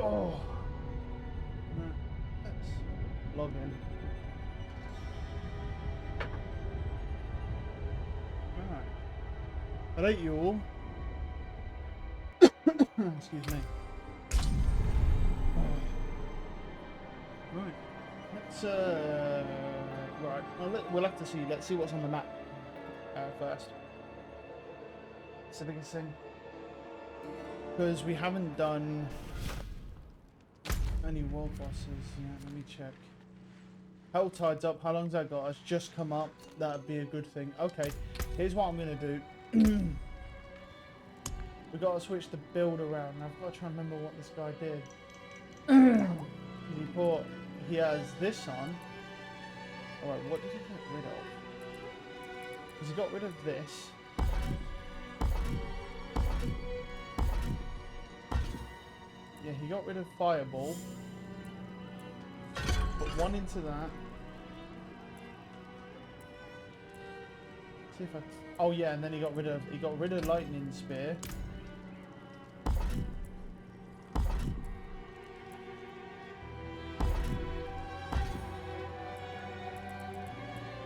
Oh. Let's log in. Alright. Hello you all. Excuse me. Right. Let's right. Well, we'll have to see. Let's see what's on the map first. It's the biggest thing. Because we haven't done any world bosses yet. Let me check. Helltide's up. How long's that got? It's just come up. That'd be a good thing. Okay. Here's what I'm gonna do. We gotta switch the build around. I've got to try and remember what this guy did. He has this on. Alright, what did he get rid of? Because he got rid of this. Yeah, he got rid of Fireball. Put one into that. See if I... Oh yeah, and then he got rid of Lightning Spear.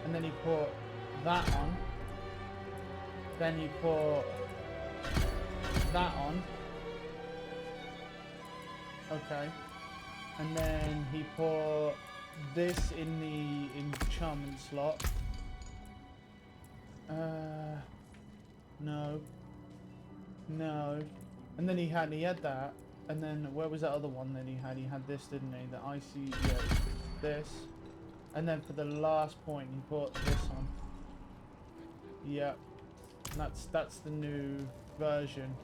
And then he put that on. Then he put that on. Okay. And then he put this in the enchantment slot. No. No. And then he had that. And then where was that other one then he had? He had this, didn't he? The icy, yeah, this. And then for the last point, he put this on. Yep. And that's the new version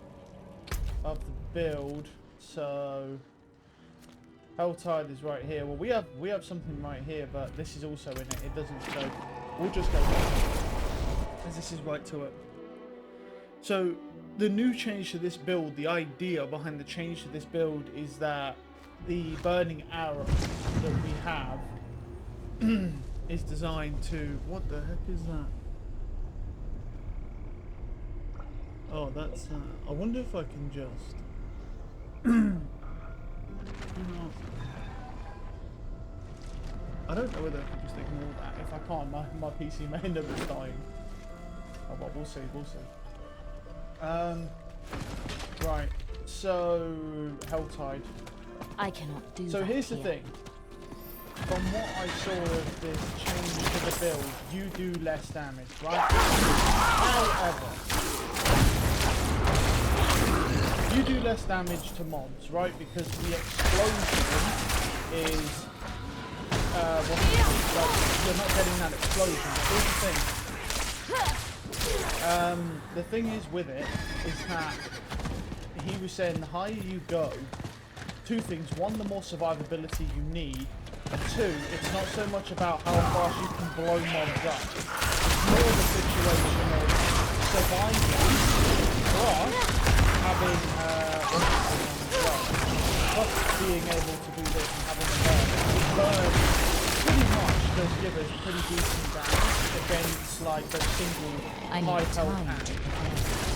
of the build. So Helltide is right here. Well, we have something right here, but this is also in it. It doesn't show. We'll just go as this is right to it. So the new change to this build, the idea behind the change to this build is that the burning arrow that we have is designed to... What the heck is that? Oh, that's... I wonder if I can just... I don't know whether I can just ignore that. If I can't, my PC may end up just dying. Oh, well, we'll see, we'll see. Right, so... Helltide. I cannot do so that here's here. the thing. From what I saw of this change to the build, you do less damage, right? However, you do less damage to mobs, right? Because the explosion is, you're not getting that explosion. But here's the thing is with it, is that he was saying the higher you go, two things. One, the more survivability you need. And two, it's not so much about how fast you can blow mobs up. It's more the situation of surviving, plus having, plus being able to do this and having a burn. The burn pretty much does give us pretty decent damage against like a single high health hand.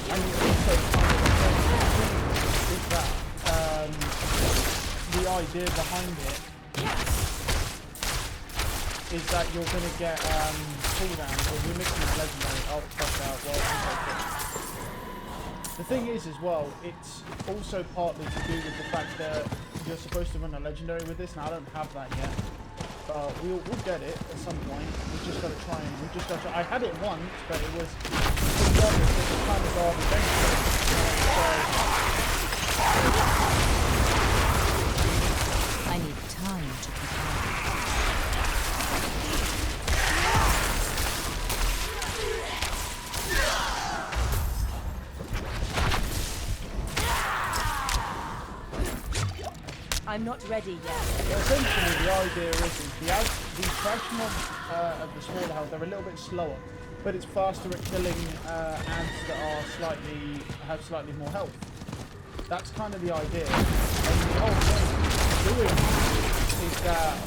And also kind of is that the idea behind it is that you're going to get cooldowns, or you're mixing with legendary. Oh, fuck out. Well, the thing is as well, it's also partly to do with the fact that you're supposed to run a legendary with this, and I don't have that yet. But we'll get it at some point. We've just got to try and... I had it once, but it was kind of garbage anyway. I need time to prepare. I'm not ready yet. But essentially, the idea is the fraction of the smaller health, they're a little bit slower, but it's faster at killing ants that are have slightly more health. That's kind of the idea. And the whole thing doing is that,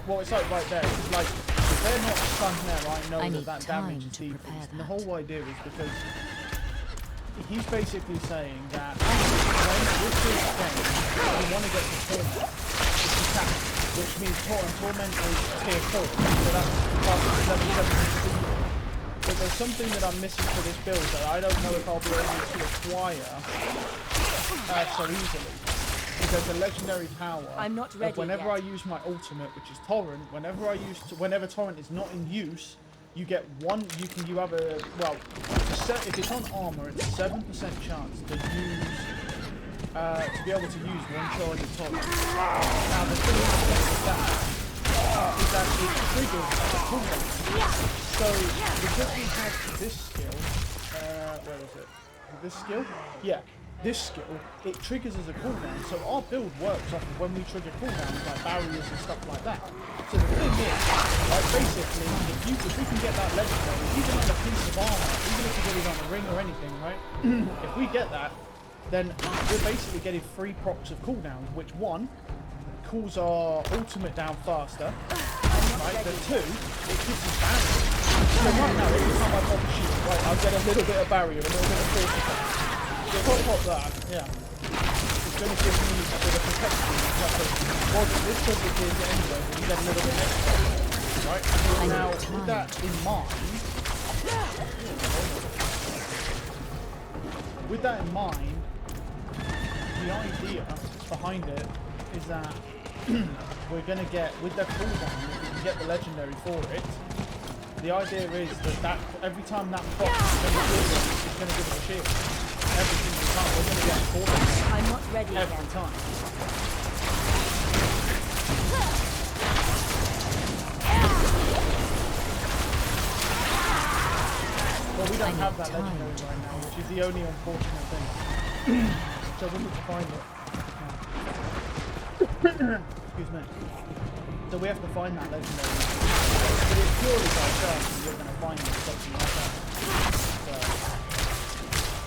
well, it's like right there. It's like if they're not stunned there, I know that damage is decreased. And the whole idea is because he's basically saying that with this game, you want to get to 4 which means Torment is tier 4, so that's past level 7. But there's something that I'm missing for this build that I don't know if I'll be able to acquire so easily. There's a legendary power. I'm not ready whenever yet. I use my ultimate, which is Torrent, whenever Torrent is not in use, you get one. You have a if it's on armor, it's a 7% chance to use to be able to use one charge of Torrent. Now the thing with that is that it triggers as a cooldown. So because we have this skill, where is it? This skill? Yeah. This skill, it triggers as a cooldown, so our build works off of when we trigger cooldowns, like barriers and stuff like that. So the thing is, like basically, if we can get that legendary, even on a piece of armor, even if we get it on a ring or anything, right? If we get that, then we're basically getting 3 procs of cooldowns, which one, cools our ultimate down faster, right? But 2, it gives us barrier. So right now, every time I pop a shield, right, I'll get a little bit of barrier, a little bit of force effect. Pop that, yeah. It's going to give me a bit of protection. Well, this does it here anyway, but you get a little bit extra. Right? Now, with that in mind, the idea behind it is that we're going to get, with the cooldown, if we can get the legendary for it, the idea is that every time that box is going to give us a shield. Every single time we're going to get a cooldown. I'm not ready every yet. time. Well, we don't have that legendary right now, which is the only unfortunate thing. So we need to find it. Excuse me. So we have to find that legendary. But it's purely by chance that you're going to find it, something like that. So,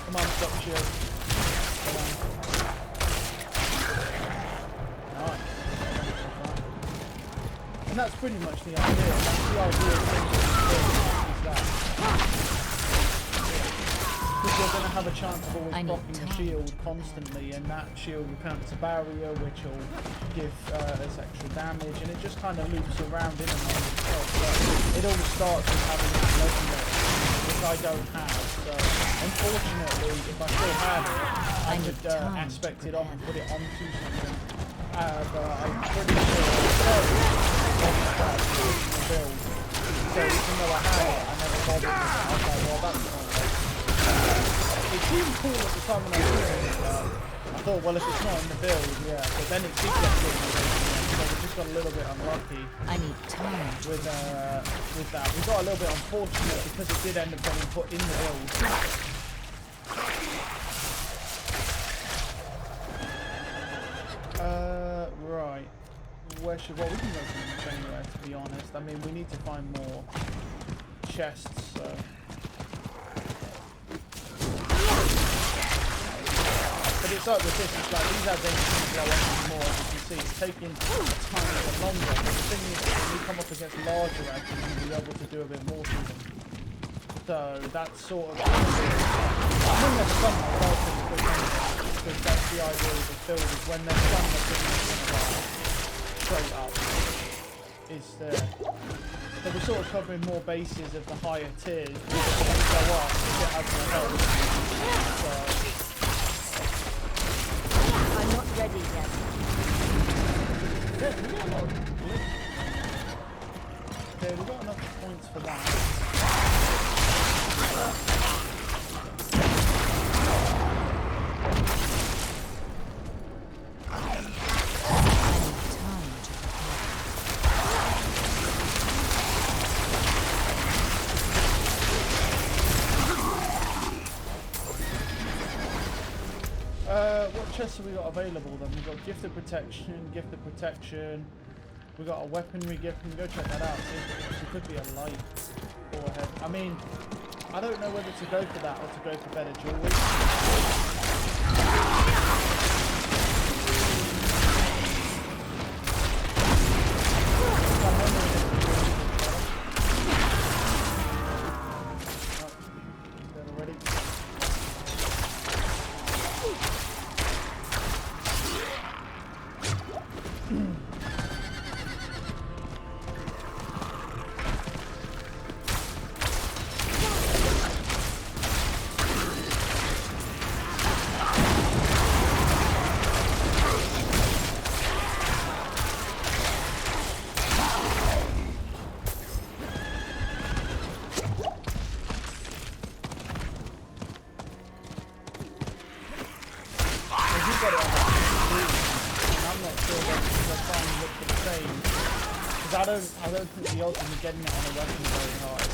come on, stop shield. Come on. Alright. And that's pretty much the idea. That's the idea of is that. Because you're going to have a chance of always blocking the shield constantly, and that shield will count as a barrier, which will give us extra damage, and it just kind of loops around in and around itself. But it all starts with having that legendary, which I don't have. So, unfortunately, if I still had it, I could aspect it off and put it onto something. But I'm pretty sure the build. So even though I had it, I never bothered with it. I was like, well, that's not right. It seemed cool at the time when I was using it, I thought, well, if it's not in the build, yeah, but then it did get good in the build, so we just got a little bit unlucky. I need time with that. We got a little bit unfortunate because it did end up getting put in the build. Right. Well, we can go from anywhere, to be honest. I mean, we need to find more chests, so. But it's like with this, it's like these are things that I want more, as you can see. It's taking a tiny bit longer, but the thing is, when we come up against larger actors, we'll be able to do a bit more to them. So, that's sort of... I think there's some relatively quick anyway, because that's the idea of the build, is when there's some that are straight up, is there. So we're sort of covering more bases of the higher tiers, because when we go up, it has more health. So, I'm not ready yet. yeah, we got enough points for that. What chests have we got available then? We've got gifted protection, we got a weaponry gift. Can we go check that out? See, it could be a light or a head. I mean, I don't know whether to go for that or to go for better jewelry. I'm wondering if the jewelry is better. Oh, already. got it on the PC, and I'm not sure that they're trying to look for the same. Because I don't think the odds of me getting it on a weapon are very high.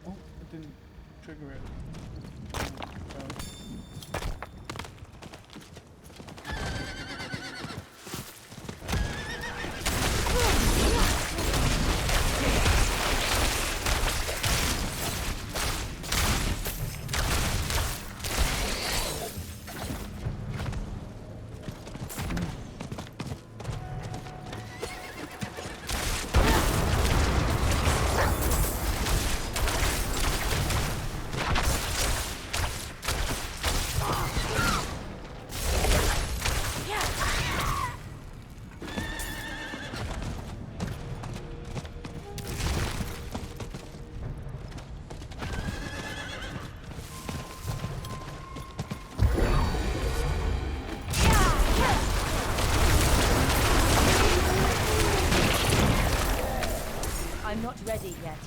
Oh, it didn't trigger it. I'm not ready yet.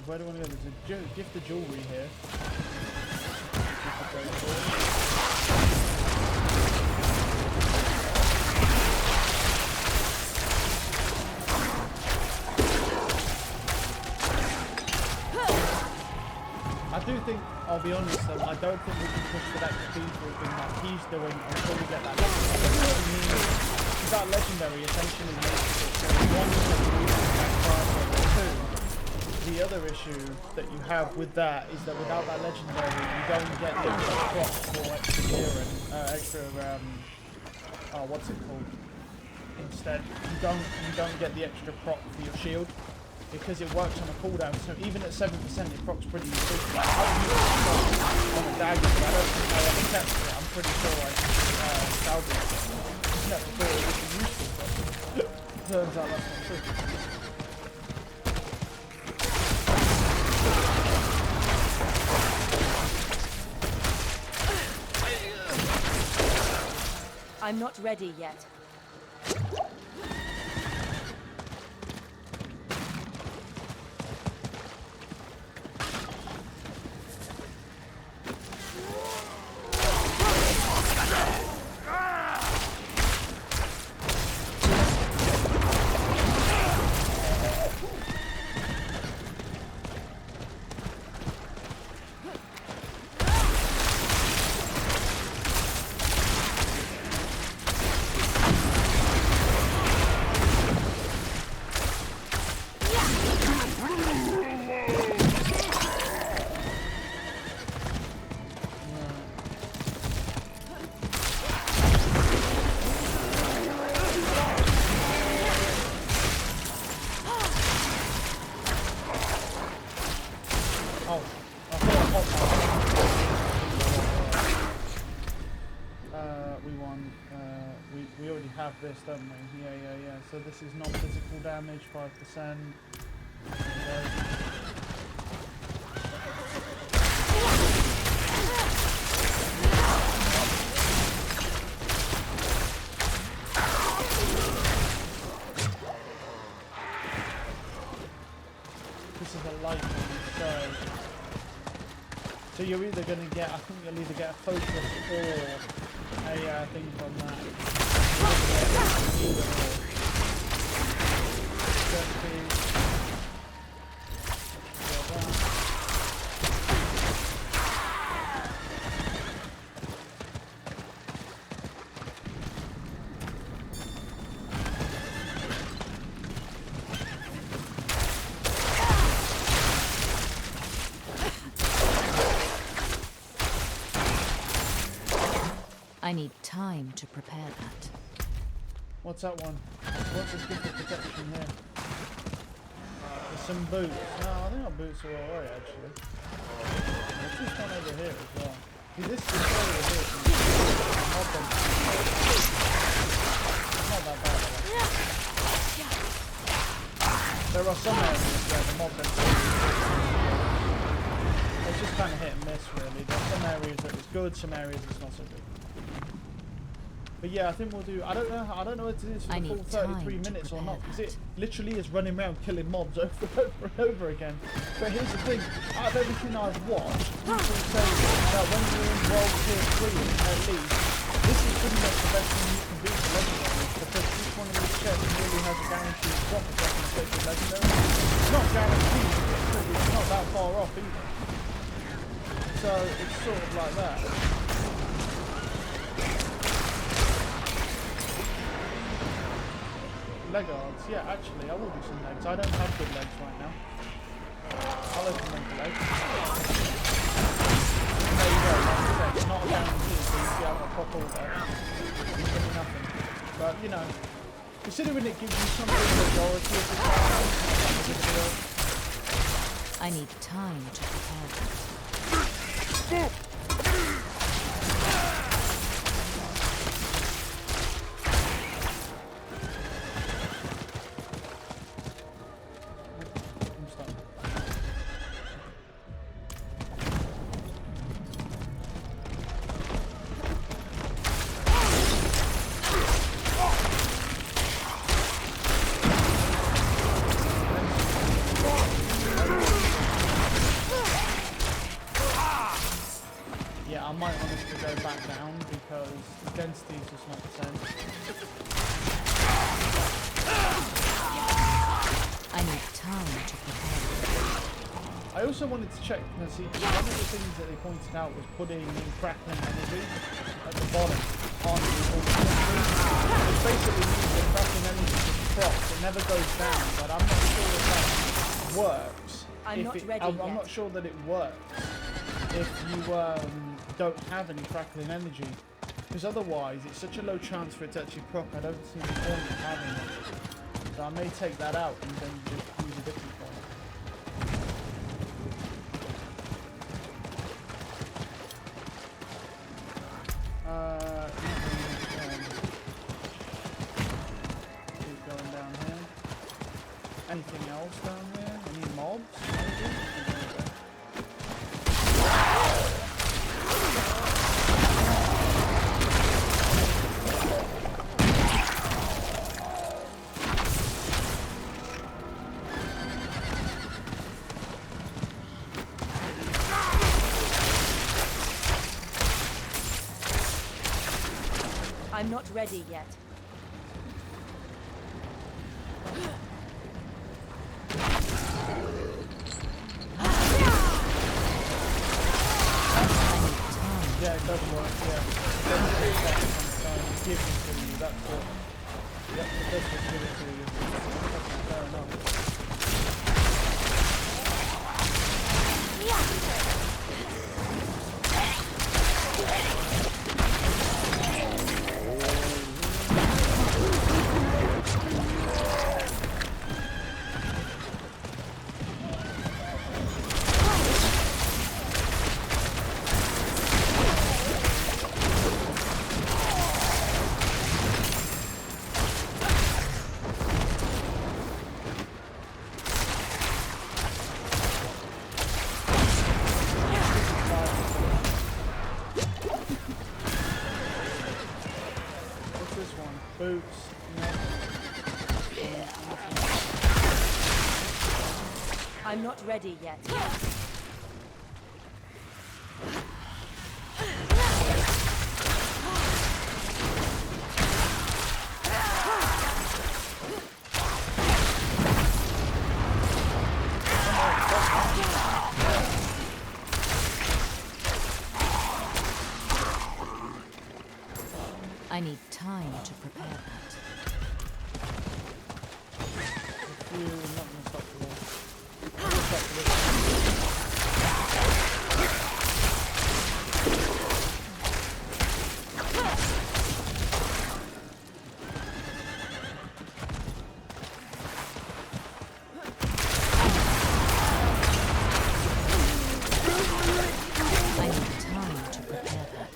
Where do I want to go? There's a gift of jewellery here. I do think, I'll be honest though, I don't think we can push for that cathedral thing that he's doing until we get that legendary. Because that legendary essentially makes it so one the other issue that you have with that is that without that legendary, you don't get the extra procs or extra gear and what's it called? Instead, you don't get the extra proc for your shield because it works on a cooldown. So even at 7%, it procs pretty good. Like, on a dagger, but I don't think I ever tested it. I'm pretty sure I salvaged it. Never thought it would be useful, but turns out that's not true. I'm not ready yet. We already have this, don't we? Yeah. So this is non-physical damage, 5%. lightning, so you're either going to get, I think you'll either get a focus or a thing from that. Either or. I need time to prepare that. What's that one? What's this good for protection here? There's some boots. No, I think our boots are alright actually. There's just one over here as well. See, this area here is not that bad. There are some areas where the mob it's just kind of hit and miss really. There's some areas that it's good, some areas it's not so good. But yeah, I think we'll do. I don't know if it is for the full 33 minutes or not, because it literally is running around killing mobs over and over again. But here's the thing: out of everything I've watched, people say that when you're in World Tier 3, at least, this is pretty much the best thing you can do for legendaries, because each one of these chests really has a guaranteed drop if I can take the legendary. It's not guaranteed, but it's not that far off either. So it's sort of like that. Leg arms, yeah, actually, I will do some legs. I don't have good legs right now. I'll open them for legs. There you go, like I said, it's not a guarantee, so you see I've got pop all there. It's really nothing. But, you know, considering it gives you something the majority of the time, it's not that big of a deal. I need time to prepare that. Yeah, I might honestly go back down because the density is just not the same. I need time to prepare. I also wanted to check, see, one of the things that they pointed out was putting in crackling energy at the bottom on the which basically means that crackling energy just drops, it never goes down, but I'm not sure if that works. I'm not sure that it works if you don't have any crackling energy, because otherwise it's such a low chance for it to actually proc. I don't see the point of having it. So I may take that out and then just use a different one. Keep going down here. Anything else down here? Any mobs? Maybe? I'm not ready yet. Yeah, it does work, yeah. It doesn't take that sometimes. It gives it to you, that's it. Yep, it does just give it to you. Fair enough. I'm not ready yet. I need time to prepare that. If you're not going to stop for this. I'm gonna stop for this. I need time to prepare that.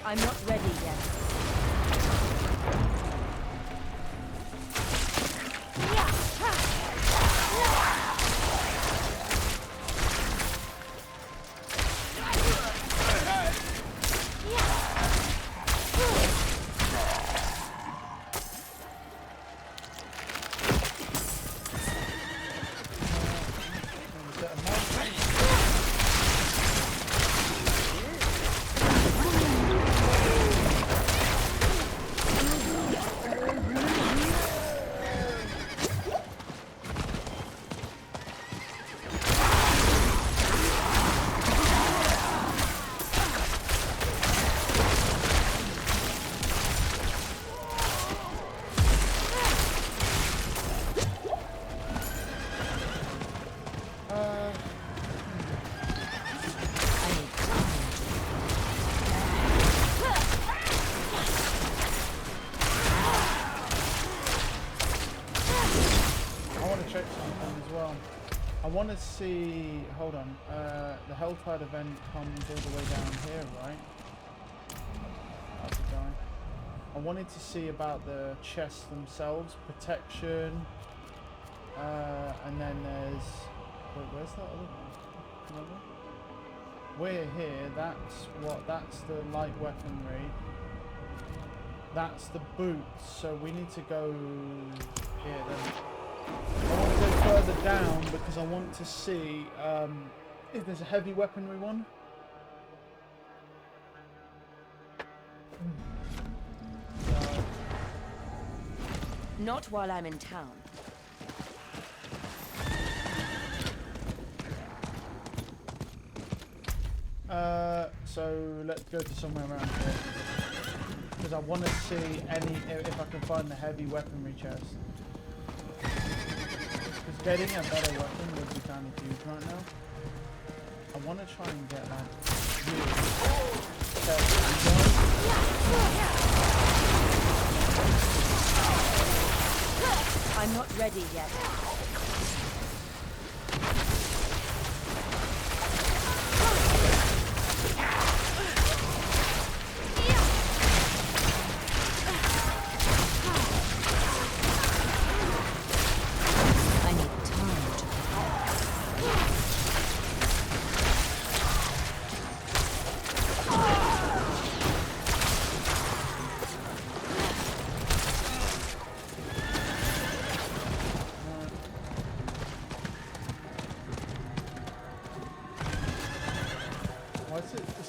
I'm not ready yet. Check something as well. I want to see. Hold on. The Helltide event comes all the way down here, right? How's it going? I wanted to see about the chests themselves, protection, and then there's. Wait, where's that other one? We're here. That's the light weaponry. That's the boots. So we need to go here then. I want to go further down because I want to see if there's a heavy weaponry one. So. Not while I'm in town. So let's go to somewhere around here because I want to see if I can find the heavy weaponry chest. Because getting a better weapon would be kind of huge right now. I want to try and get like I'm not ready yet.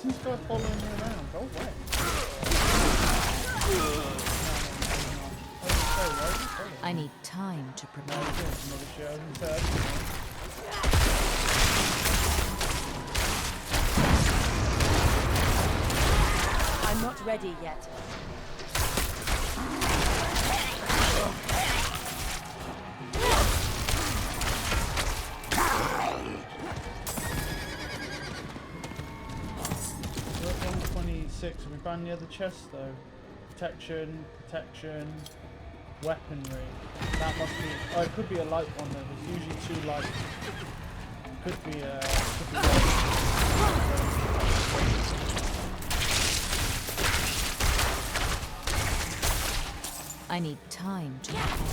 This guy following me around. Go away. I need time to prepare. I'm not ready yet. We found the other chest though. Protection, weaponry. That must be. Oh, it could be a light one though. There's usually two lights. Could be I need time to prepare.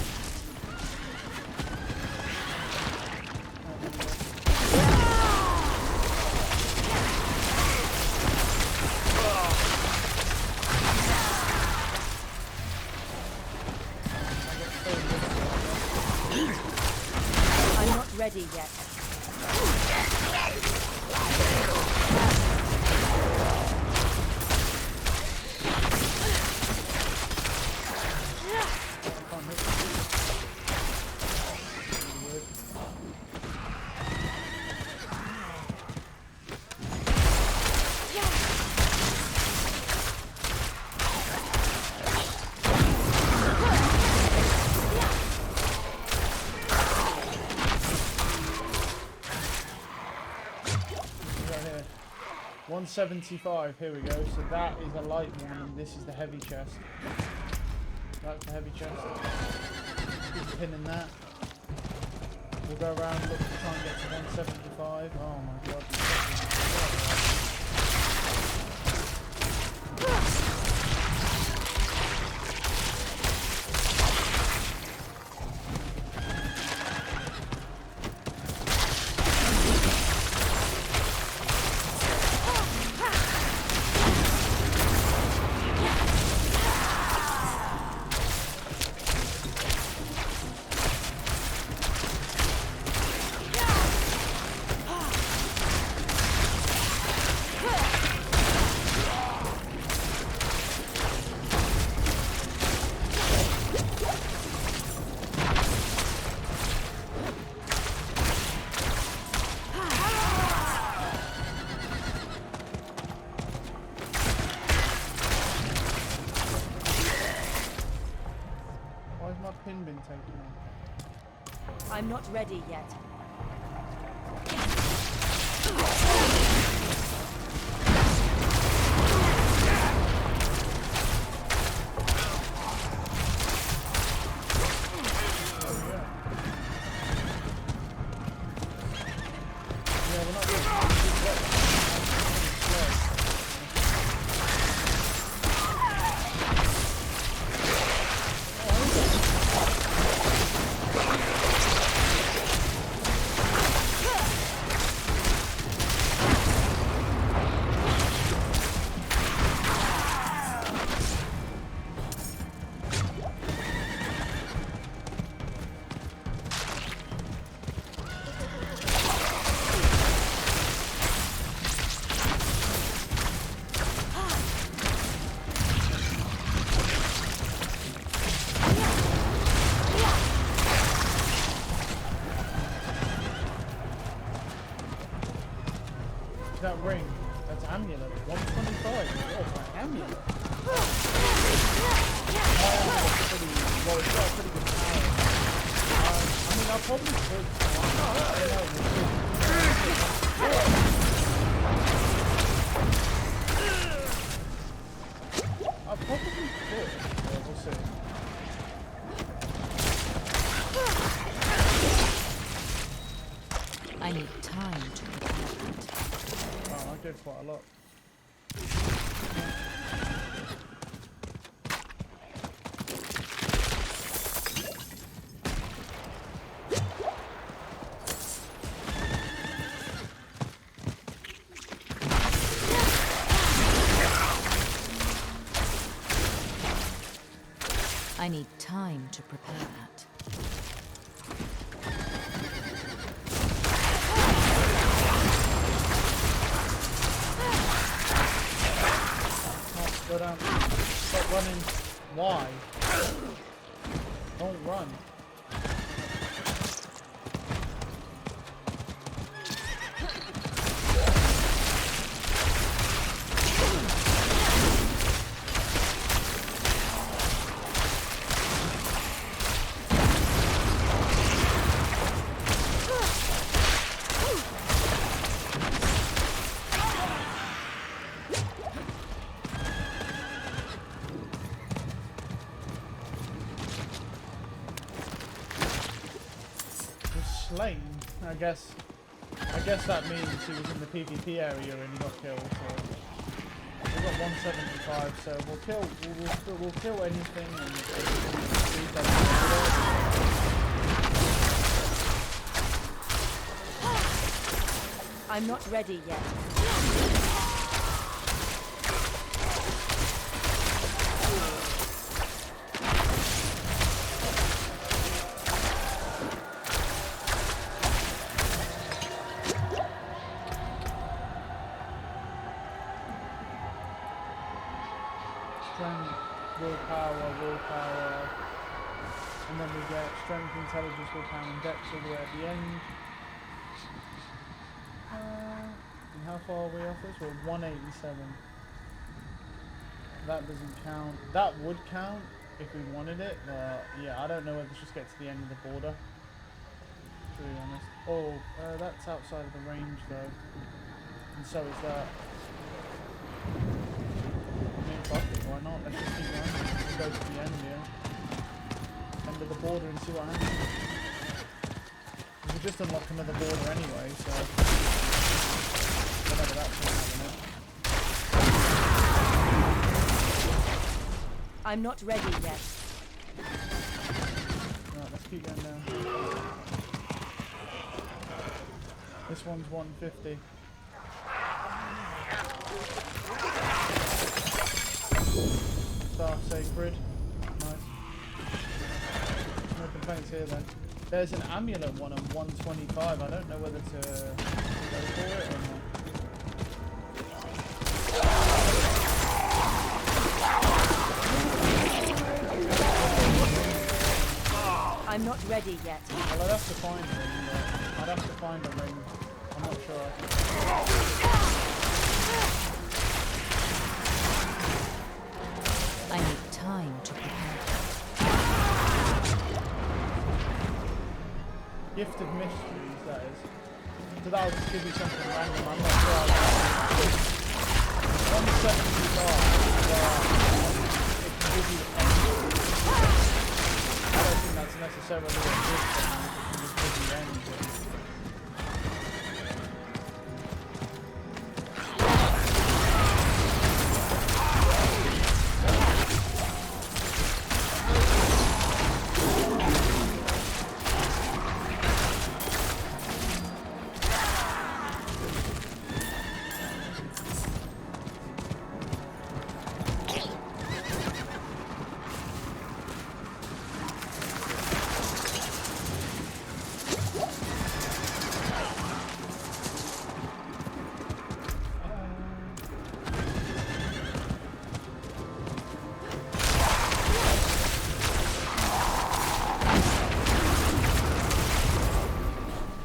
ready yet. Right here. 175, here we go. So that is a light one, and this is the heavy chest. That's the heavy chest. Keep a pin in that. We'll go around, look to try and get to 175. Oh my god. Why has my pin been taken off? I'm not ready yet. Yeah, we're not good. That ring, that's amulet. 125. Oh, my amulet. My amulet's pretty, well, it's got a pretty good power. I mean, I probably could. I probably could. Yeah, we'll see. I need time to prepare it. Oh, I did quite a lot. I need time to prepare that. Go down. Stop running. Why? Don't run. Slain. I guess that means he was in the PvP area and he got killed. So we've got 175. So we'll kill anything and I'm not ready yet. pound decks all the way at the end. And how far are we off this? We're 187. That doesn't count. That would count if we wanted it, but yeah, I don't know whether to just get to the end of the border, to be honest. Oh, that's outside of the range though. And so is that. I mean, fuck it, why not? Let's just keep running. Let's go to the end, yeah. End of the border and see what happens. We'll just unlock another border anyway, so whenever that's going to happen. I'm not ready yet. Right, let's keep going down. This one's 150. Star Sacred. Nice. No complaints here then. There's an amulet one on 125. I don't know whether to go for it or not. I'm not ready yet. Well, I'd have to find a ring. I'd have to find a ring. I'm not sure. I need time to prepare. Gift of Mysteries, that is. So that'll just give you something random. I'm not sure. 175. It can give you anything. I don't think that's necessarily a good thing. It can just give you anything.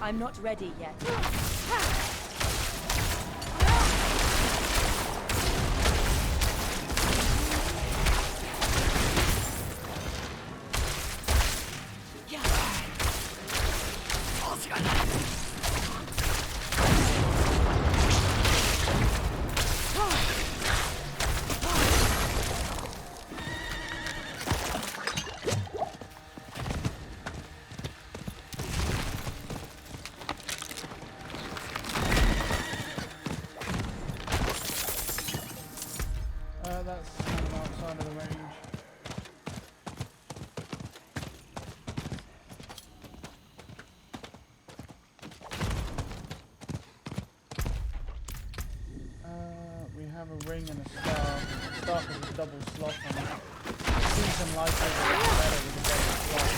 I'm not ready yet. That's kind of outside of the range. We have a ring and a staff. The staff has a double slot on it. Seems unlikely that it's better with a double slot.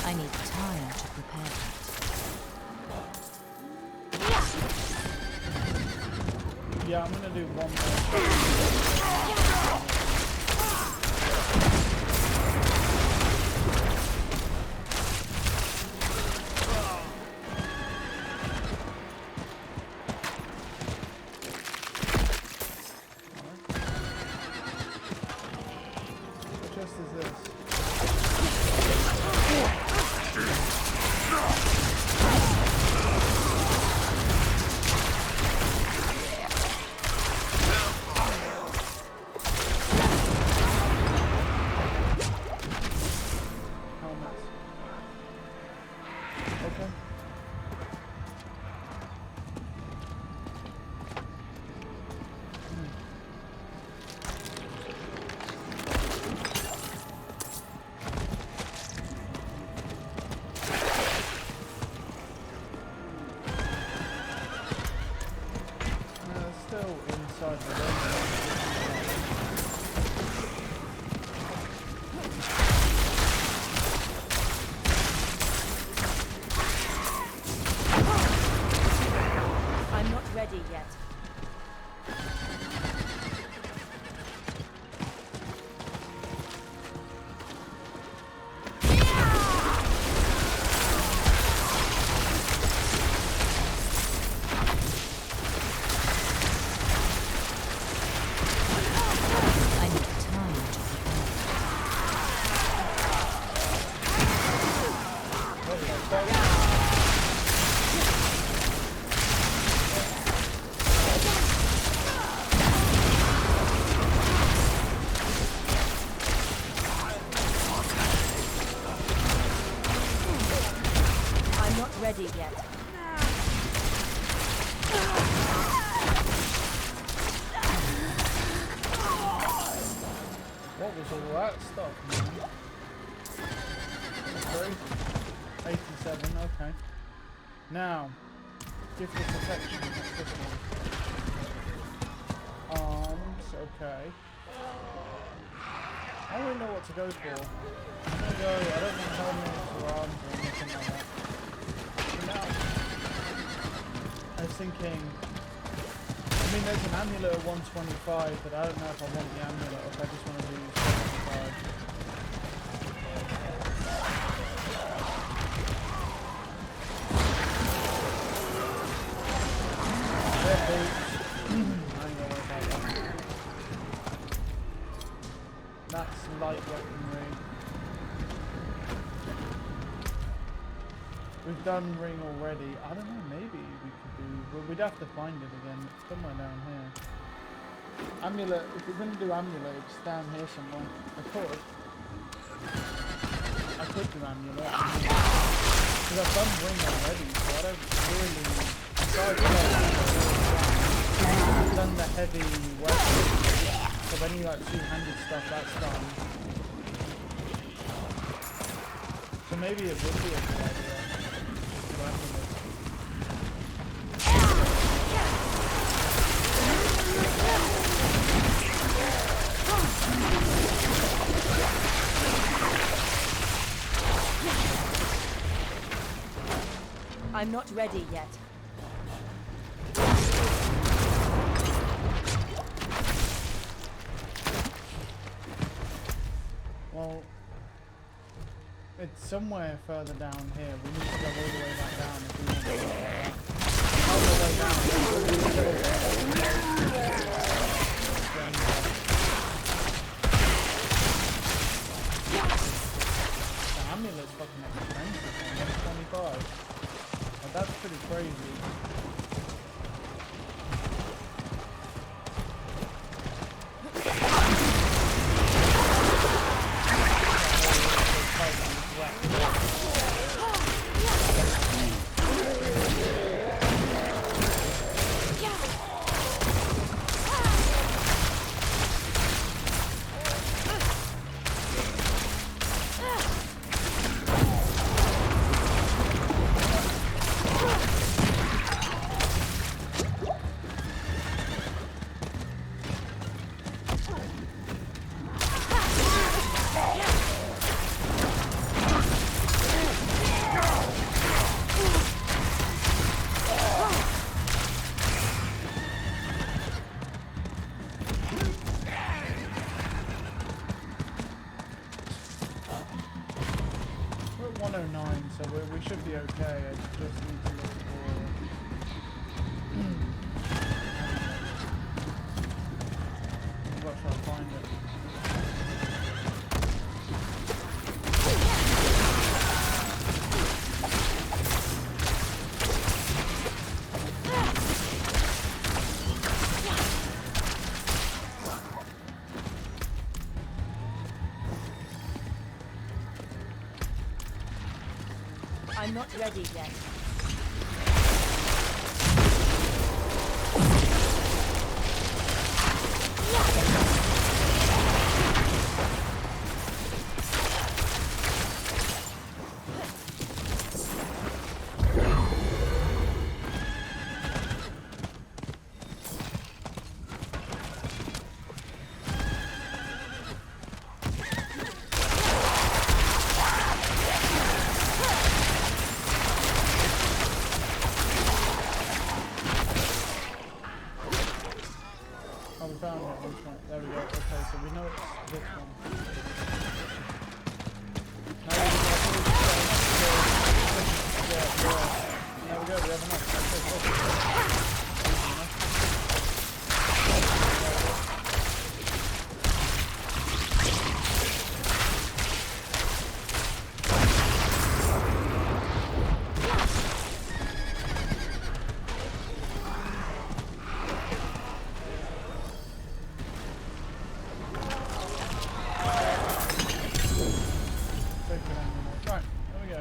I need time to prepare that. Yeah, I'm gonna do one more. What chest is this? Helmets. Okay. ready yet. What was all that stuff, man? That's crazy. 87, okay. Now, gift of protection, that's this one. Arms, okay. I don't really know what to go for. I'm gonna go, I don't want helmets or arms or anything like that. So now, I was thinking, I mean there's an amulet at 125, but I don't know if I want the amulet or if I just want to do 75. They're boots. I ain't gonna worry about that. That's light weaponry. We've done ring already. I don't know, maybe we could do... Well, we'd have to find it again. It's somewhere down here. Amulet, if we're going to do amulet, it's down here somewhere. I could do amulet. Because I've done ring already, so I don't really... Besides that, I've done the heavy weapon. So any like two-handed stuff, that's done. So maybe it would be a good idea. I'm not ready yet. Well, it's somewhere further down here. We need to go all the way back down if we want to go like that. All the way down. The amulet's fucking expensive, man. 125. Like, that's pretty crazy. We're at 109, so we should be okay. I just need to look for... I've got to try and find it. I'm not ready yet. Oh, we found it. Which one? There we go. Okay, so we know it's this one. Now we there we go. We have enough. That's it. Right, there we go.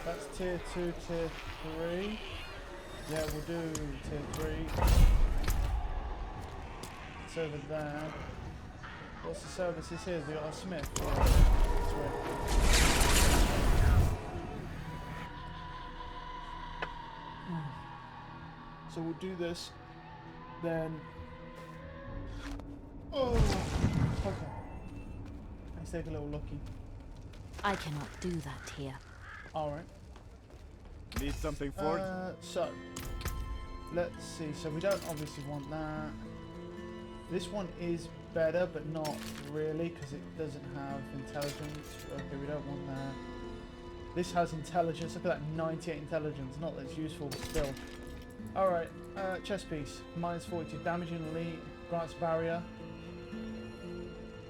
That's tier 2, tier 3. Yeah, we'll do tier 3. It's over there. What's the services here? We got a smith. So we'll do this, then. Oh, okay. Let's take a little looky. I cannot do that here. All right. Need something for it? So let's see. So we don't obviously want that. This one is better, but not really, because it doesn't have intelligence. Okay, we don't want that. This has intelligence. Look at that, 98 intelligence. Not that it's useful, but still. All right. Chest piece. Minus 42 damage in elite. Grants barrier.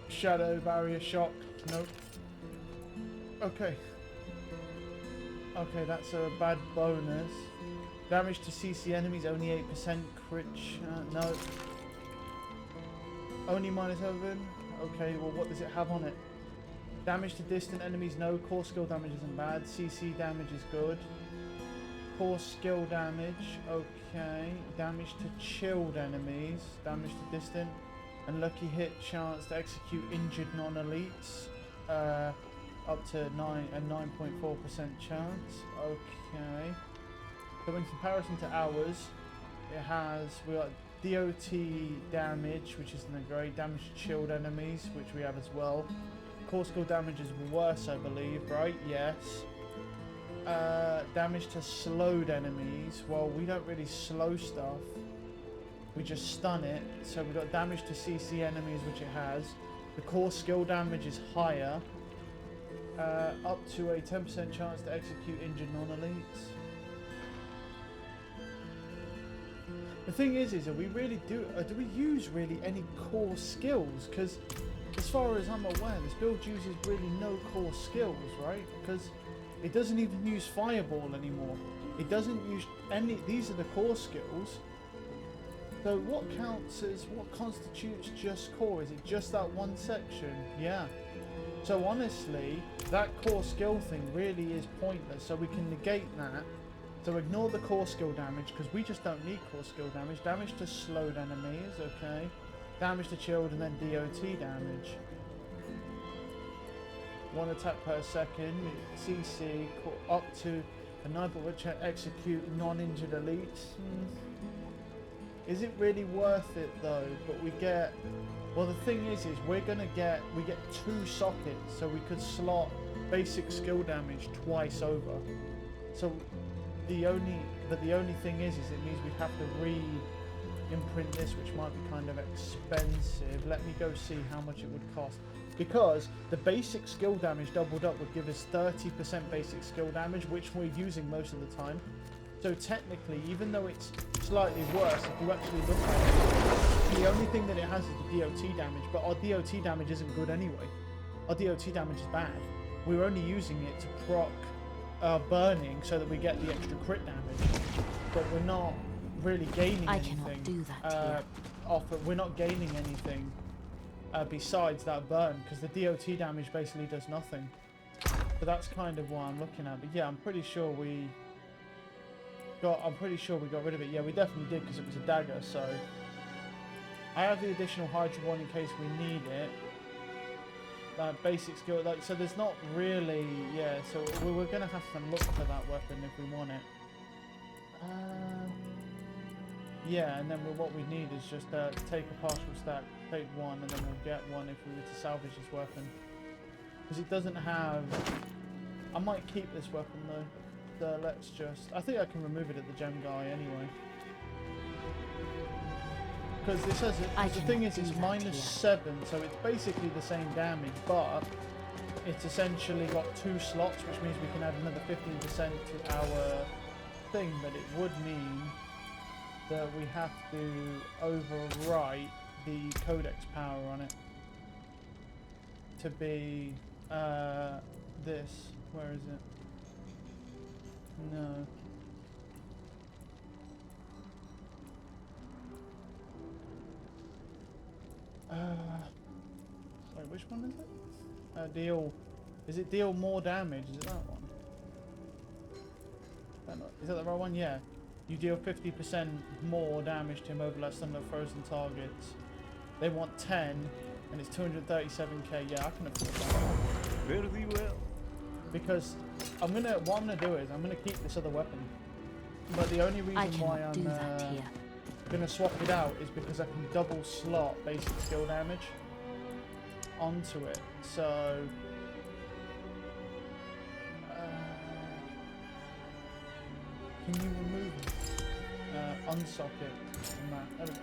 Shadow barrier. Shock. Nope. Okay. Okay, that's a bad bonus. Damage to CC enemies, only 8%. Crit. No. Only minus 7. Okay, well, what does it have on it? Damage to distant enemies, no. Core skill damage isn't bad. CC damage is good. Core skill damage, okay. Damage to chilled enemies, damage to distant. And lucky hit chance to execute injured non-elites. Up to 9.4% chance. Okay. So in comparison to ours, it has, we got DOT damage, which isn't a great. Damage to chilled enemies, which we have as well. Core skill damage is worse, I believe, right? Yes. Damage to slowed enemies. Well, we don't really slow stuff. We just stun it. So we've got damage to CC enemies, which it has. The core skill damage is higher. Up to a 10% chance to execute injured non-elites. The thing is that we really do we use really any core skills? Because as far as I'm aware, this build uses really no core skills, right? Because it doesn't even use fireball anymore. It doesn't use any, these are the core skills. So what constitutes just core? Is it just that one section? Yeah. So honestly, that core skill thing really is pointless. So we can negate that. So ignore the core skill damage, because we just don't need core skill damage. Damage to slowed enemies, okay. Damage to chilled, and then DOT damage. 1 attack per second, CC, up to a 9% which execute non-injured elites. Is it really worth it though? But we get, well, the thing is we get 2 sockets, so we could slot basic skill damage twice over. So the only thing is it means we have to re-imprint this, which might be kind of expensive. Let me go see how much it would cost. Because the basic skill damage doubled up would give us 30% basic skill damage, which we're using most of the time. So technically, even though it's slightly worse, if you actually look at it, the only thing that it has is the DOT damage, but our DOT damage isn't good anyway. Our DOT damage is bad. We're only using it to proc burning so that we get the extra crit damage, but we're not really gaining anything. I cannot do that here. We're not gaining anything besides that burn, because the DOT damage basically does nothing. So that's kind of what I'm looking at. But yeah, I'm pretty sure we got rid of it. Yeah, we definitely did, because it was a dagger. So I have the additional Hydra one in case we need it. Basic skill, so there's not really, yeah, so we're gonna have to look for that weapon if we want it. Yeah, and then what we need is just take a partial stack, take one, and then we'll get one if we were to salvage this weapon. Because it doesn't have, I might keep this weapon though, so let's just, I think I can remove it at the gem guy anyway. Because it says the thing is it's -7, so it's basically the same damage, but it's essentially got 2 slots, which means we can add another 15% to our thing, but it would mean that we have to overwrite the codex power on it to be this. Where is it? No. Wait, which one is it? Is it deal more damage? Is it that one? Is that the right one? Yeah. You deal 50% more damage to immobilized stun of frozen targets. They want 10, and it's 237k. Yeah, I can afford that. Very well. Because what I'm gonna do is I'm gonna keep this other weapon. But the only I reason why cannot I'm do that here. gonna swap it out is because I can double slot basic skill damage onto it. So can you remove it? Unsock it from that? There we go.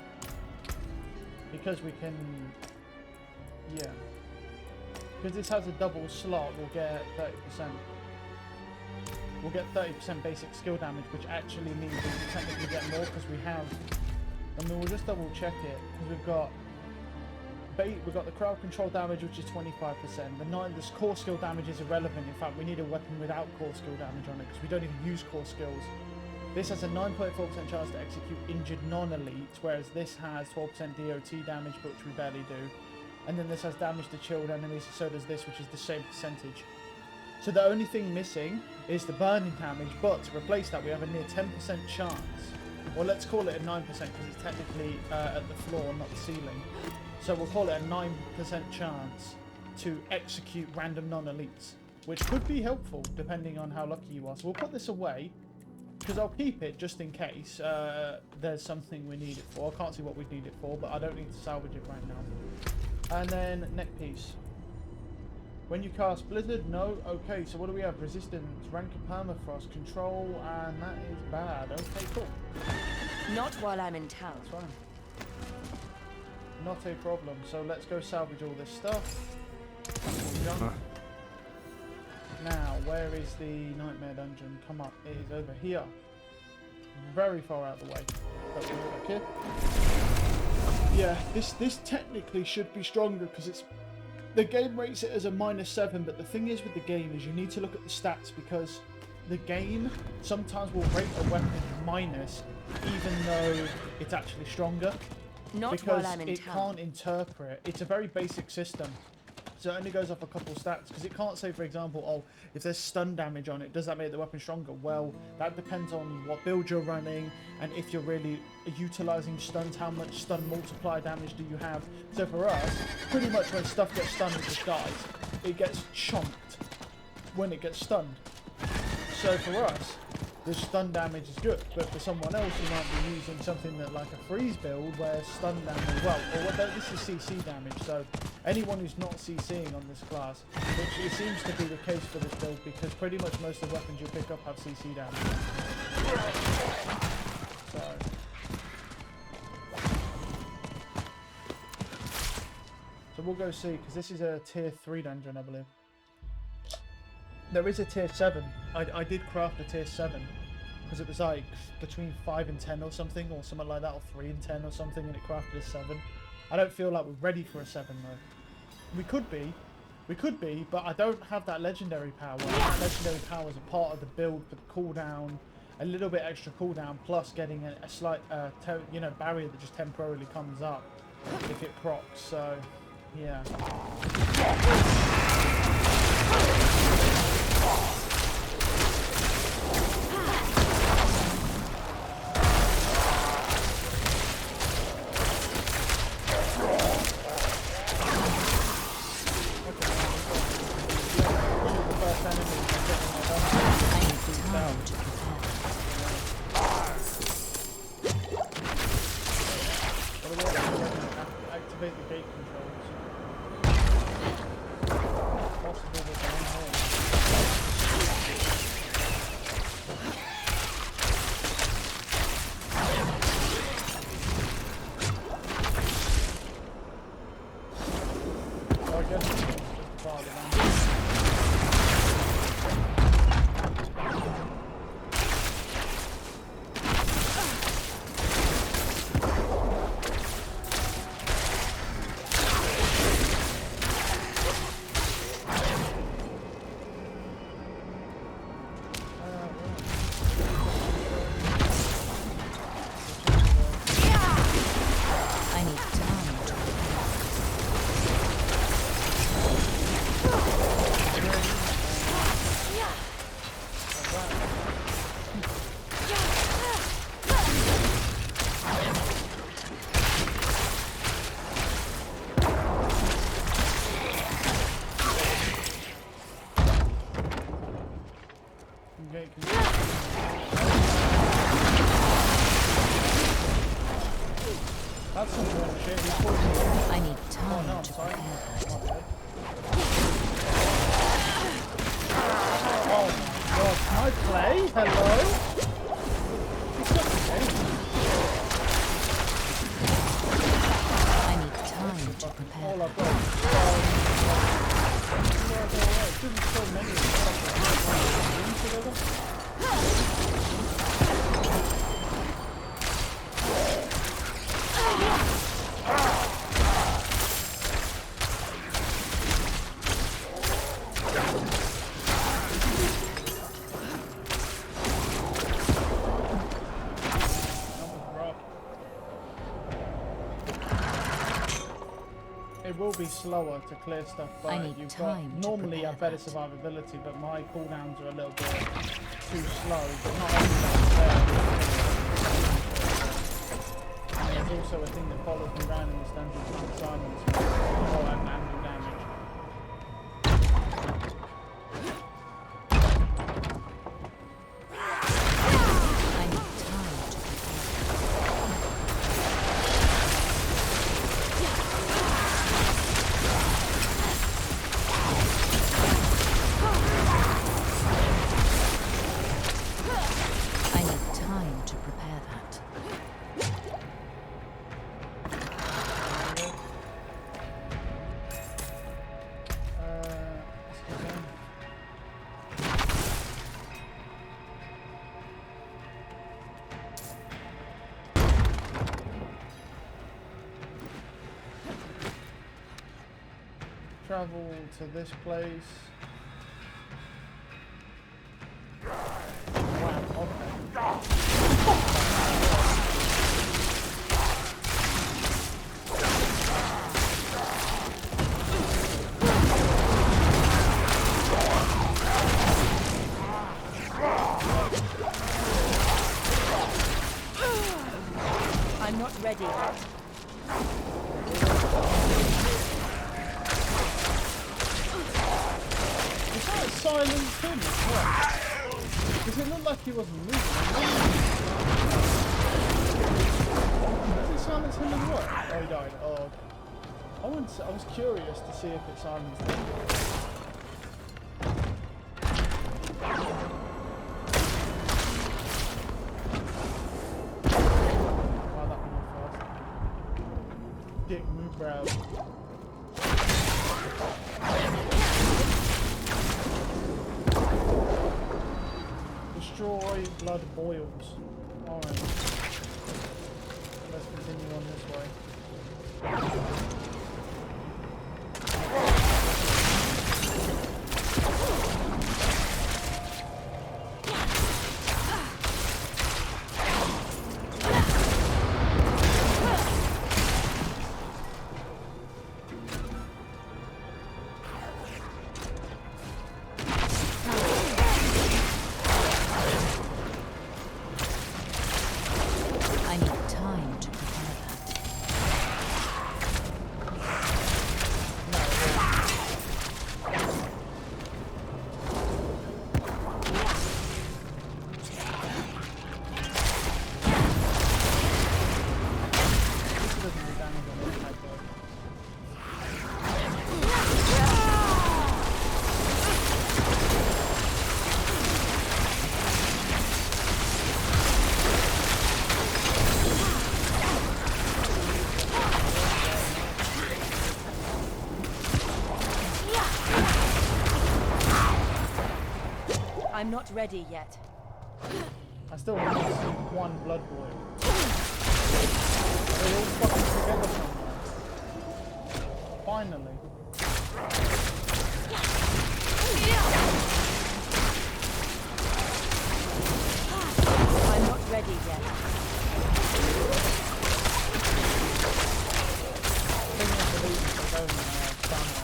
Because we can, yeah. Because this has a double slot, we'll get 30%. We'll get 30% basic skill damage, which actually means we can technically get more because we have. I mean, we'll just double check it because we've got the crowd control damage, which is 25%. The core skill damage is irrelevant. In fact, we need a weapon without core skill damage on it because we don't even use core skills. This has a 9.4% chance to execute injured non-elites, whereas this has 12% DOT damage, which we barely do. And then this has damage to chilled enemies, so does this, which is the same percentage. So the only thing missing is the burning damage, but to replace that we have a near 10% chance, or let's call it a 9% because it's technically at the floor, not the ceiling. So we'll call it a 9% chance to execute random non-elites, which could be helpful depending on how lucky you are. So we'll put this away, because I'll keep it just in case there's something we need it for. I can't see what we need it for, but I don't need to salvage it right now. And then neck piece. When you cast Blizzard, no. Okay, so what do we have? Resistance, rank of permafrost, control, and that is bad. Okay, cool. Not while I'm in town. That's fine. Not a problem. So let's go salvage all this stuff. Junk. Now, where is the nightmare dungeon? Come up. It is over here. Very far out of the way. But we'll look here. Yeah, this technically should be stronger because it's. The game rates it as a -7, but the thing is with the game is you need to look at the stats because the game sometimes will rate a weapon minus even though it's actually stronger. Not because while I'm in it town. can't interpret. It's a very basic system. So it only goes off a couple stats because it can't say, for example, oh, if there's stun damage on it, does that make the weapon stronger? Well, that depends on what build you're running and if you're really utilizing stuns, how much stun multiplier damage do you have. So for us, pretty much when stuff gets stunned, it just dies. It gets chomped when it gets stunned. So for us, the stun damage is good, but for someone else who might be using something that like a freeze build where stun damage, well, or this is CC damage, so anyone who's not CCing on this class, which it seems to be the case for this build because pretty much most of the weapons you pick up have CC damage. So we'll go see, because this is a tier 3 dungeon, I believe. There is a tier 7. I did craft a tier 7 because it was like between 5 and 10 or something like that, or 3 and 10 or something, and it crafted a 7. I don't feel like we're ready for a 7 though. We could be, but I don't have that legendary power. That legendary power is a part of the build for the cooldown, a little bit extra cooldown, plus getting a slight barrier that just temporarily comes up if it procs. So yeah. Activate the gate controls. Possible with the one hole. So I guess it's just part of the land. Investigate. That's some bullshit. He's talking. I need Oh time no, I'm to sorry. prepare that. My bad. Oh my god, can I play? Hello? It's not the game. I need time to prepare All that. I've got is didn't so many together. It will be slower to clear stuff, but I need you've time got to normally a prepare better that. survivability, but my cooldowns are a little bit too slow. But not only that, and there's also a thing that follows me around in this dungeon called silence, and do damage. I need time to prepare that. I need time to prepare that. Let's go down. Travel to this place. Wow, okay. I'm not ready yet. Is that a silent him as well? Does it look like he wasn't moving? Does it silence him as well? Oh, he died. Oh, okay. I was curious to see if it silenced him. Wow, that went off fast. Dick move, bro. Destroy blood boils. Alright. Let's continue on this way. I need time to prepare that. This doesn't do damage on this type though. I'm not ready yet. I still want to see one blood boil. They all fucking together somewhere. Finally. I'm not ready yet. I think it's the reason for going stamina.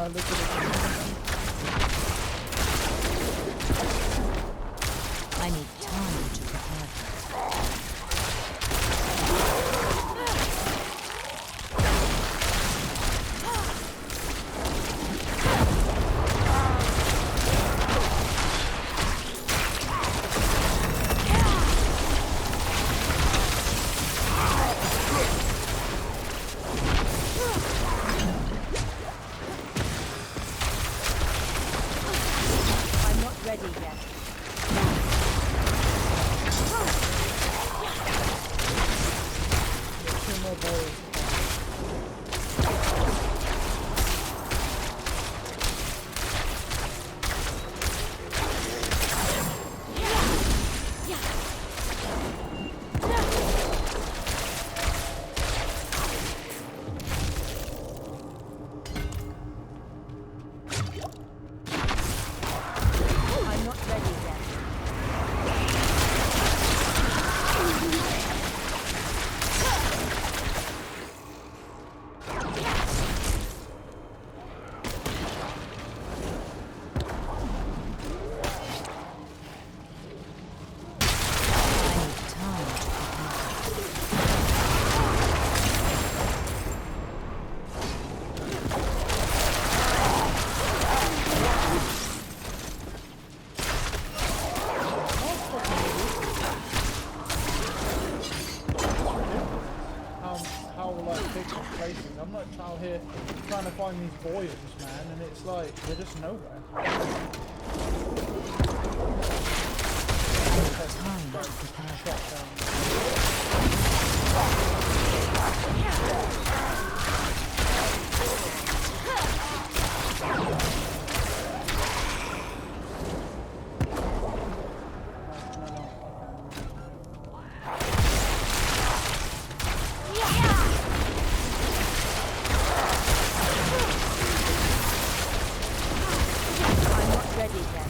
look at it. I need time to prepare. I'm not ready yet. Two more balls. I'm not ready yet. I need time to prepare. How like big the place is. I'm like out here trying to find these boils, man, and it's like they're just nowhere. Time to prepare. Shot down. I'm not ready yet.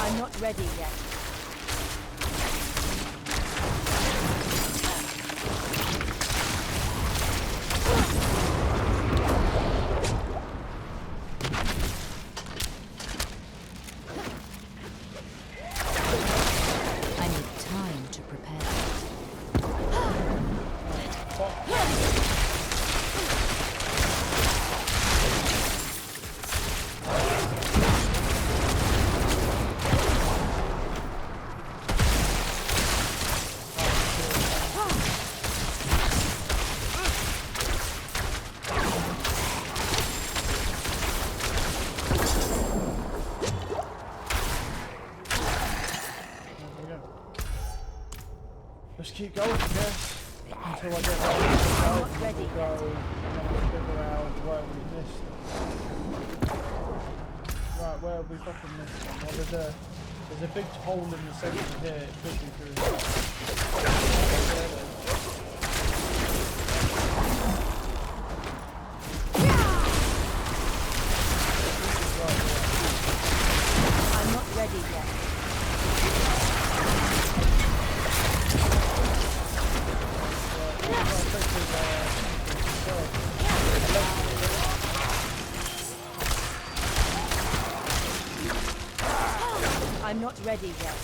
I'm not ready yet. I need time to prepare. There we go. Let's keep going, I guess. Until I get back to the not and ready we'll go and we'll figure out where we missed. Right, where have we fucking missed them? Well, there's a big hole in the centre here. It could be through here. I'm not ready yet. I'm not ready yet.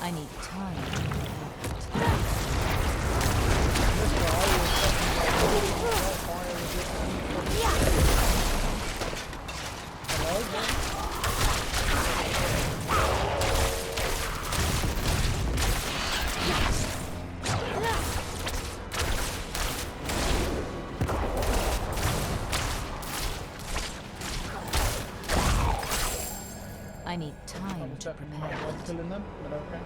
I need time. need That time was to definitely not prepare. worth killing them, but okay.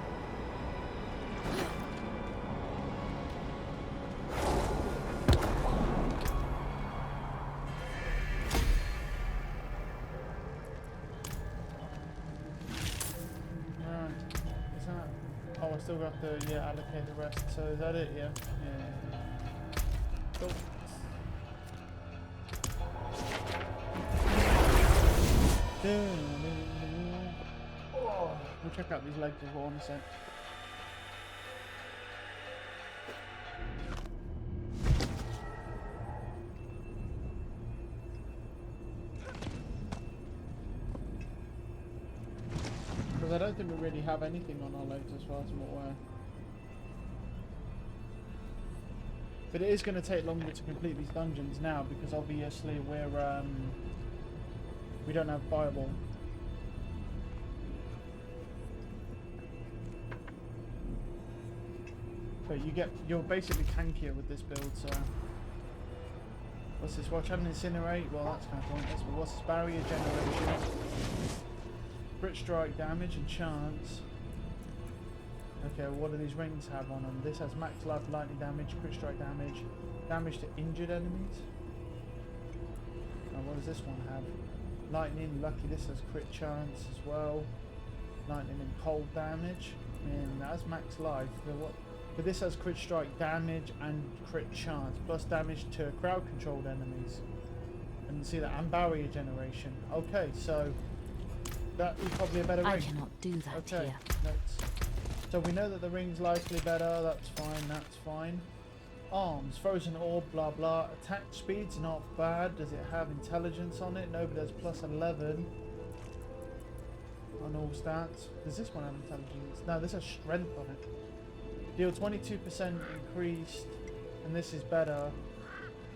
Right, is that? Oh, I still got the allocate the rest. So is that it? Yeah. Yeah. Cool. Oh, we'll check out these legs as well in a sec. Because I don't think we really have anything on our legs as far as I'm aware. But it is going to take longer to complete these dungeons now because obviously we don't have fireball. But you're basically tankier with this build, so what's this? Watch out and incinerate? Well, that's kind of pointless, but what's this? Barrier generation, crit strike damage and chance. Okay, what do these rings have on them? This has max life, lightning damage, crit strike damage, damage to injured enemies. Now, what does this one have? Lightning, lucky, this has crit chance as well. Lightning and cold damage. And that's max life. But this has crit strike damage and crit chance, plus damage to crowd controlled enemies. And you see that, and barrier generation. Okay, so that is probably a better ring. I cannot do that Okay, here. so we know that the ring's likely better. That's fine. That's fine. Arms, frozen orb, blah blah. Attack speed's not bad. Does it have intelligence on it? No, but there's plus 11 on all stats. Does this one have intelligence? No, this has strength on it. Deal 22% increased, and this is better,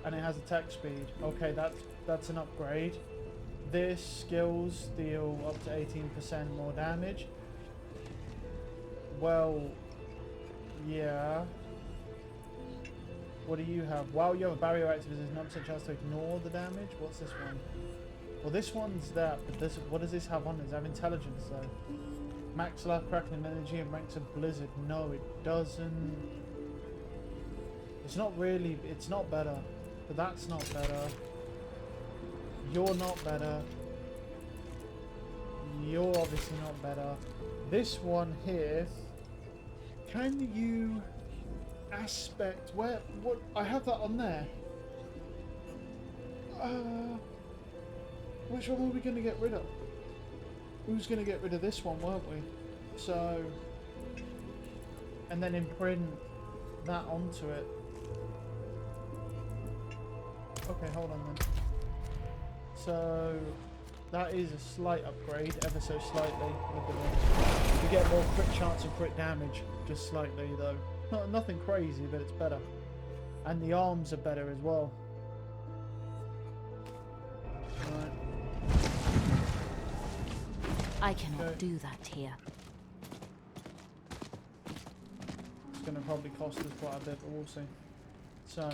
and it has attack speed. Okay, that's an upgrade. This skills deal up to 18% more damage. Well, yeah. What do you have? While you have a barrier active, there's a 9% chance to ignore the damage. What's this one? Well, this one's that, but what does this have on it? Does it have intelligence though? Max life, crackling energy, and ranks of blizzard. No, it doesn't. It's not really. It's not better. But that's not better. You're not better. You're obviously not better. This one here. Can you aspect where? What? I have that on there. Which one were we going to get rid of? We was going to get rid of this one, weren't we? So, and then imprint that onto it. Okay, hold on then. So, that is a slight upgrade, ever so slightly. With the one. You get more crit chance and crit damage, just slightly though. Nothing crazy, but it's better. And the arms are better as well. Right. I cannot Okay. do that here. It's going to probably cost us quite a bit, but we'll see. So,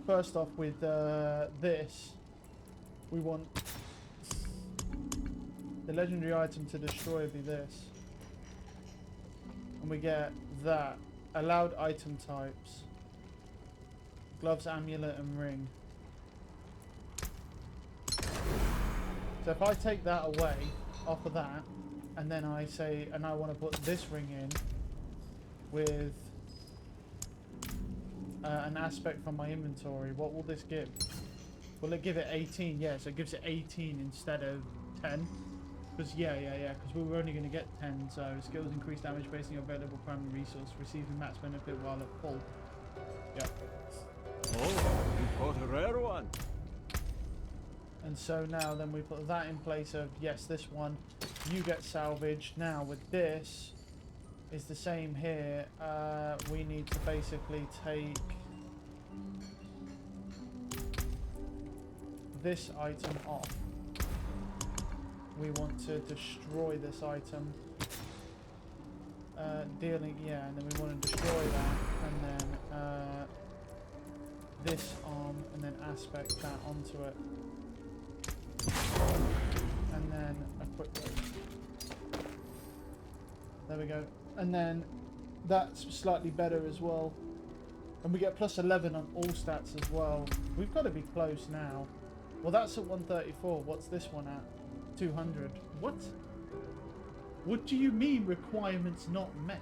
first off with this, we want the legendary item to destroy be this. And we get that. Allowed item types. Gloves, amulet, and ring. So if I take that away off of that, and then I say, and I want to put this ring in with an aspect from my inventory, what will this give? Will it give it 18? Yeah, so it gives it 18 instead of 10. Because because we were only going to get 10, so skills increase damage based on your available primary resource, receiving max benefit while at full. Yeah. Oh, you caught a rare one. And so now then we put that in place of, yes, this one, you get salvaged. Now with this, is the same here. We need to basically take this item off. We want to destroy this item. Dealing, yeah, and then we want to destroy that, and then this arm, and then aspect that onto it. And and then a quick load. There we go. And then that's slightly better as well. And we get plus 11 on all stats as well. We've got to be close now. Well, that's at 134. What's this one at? 200. What? What do you mean requirements not met?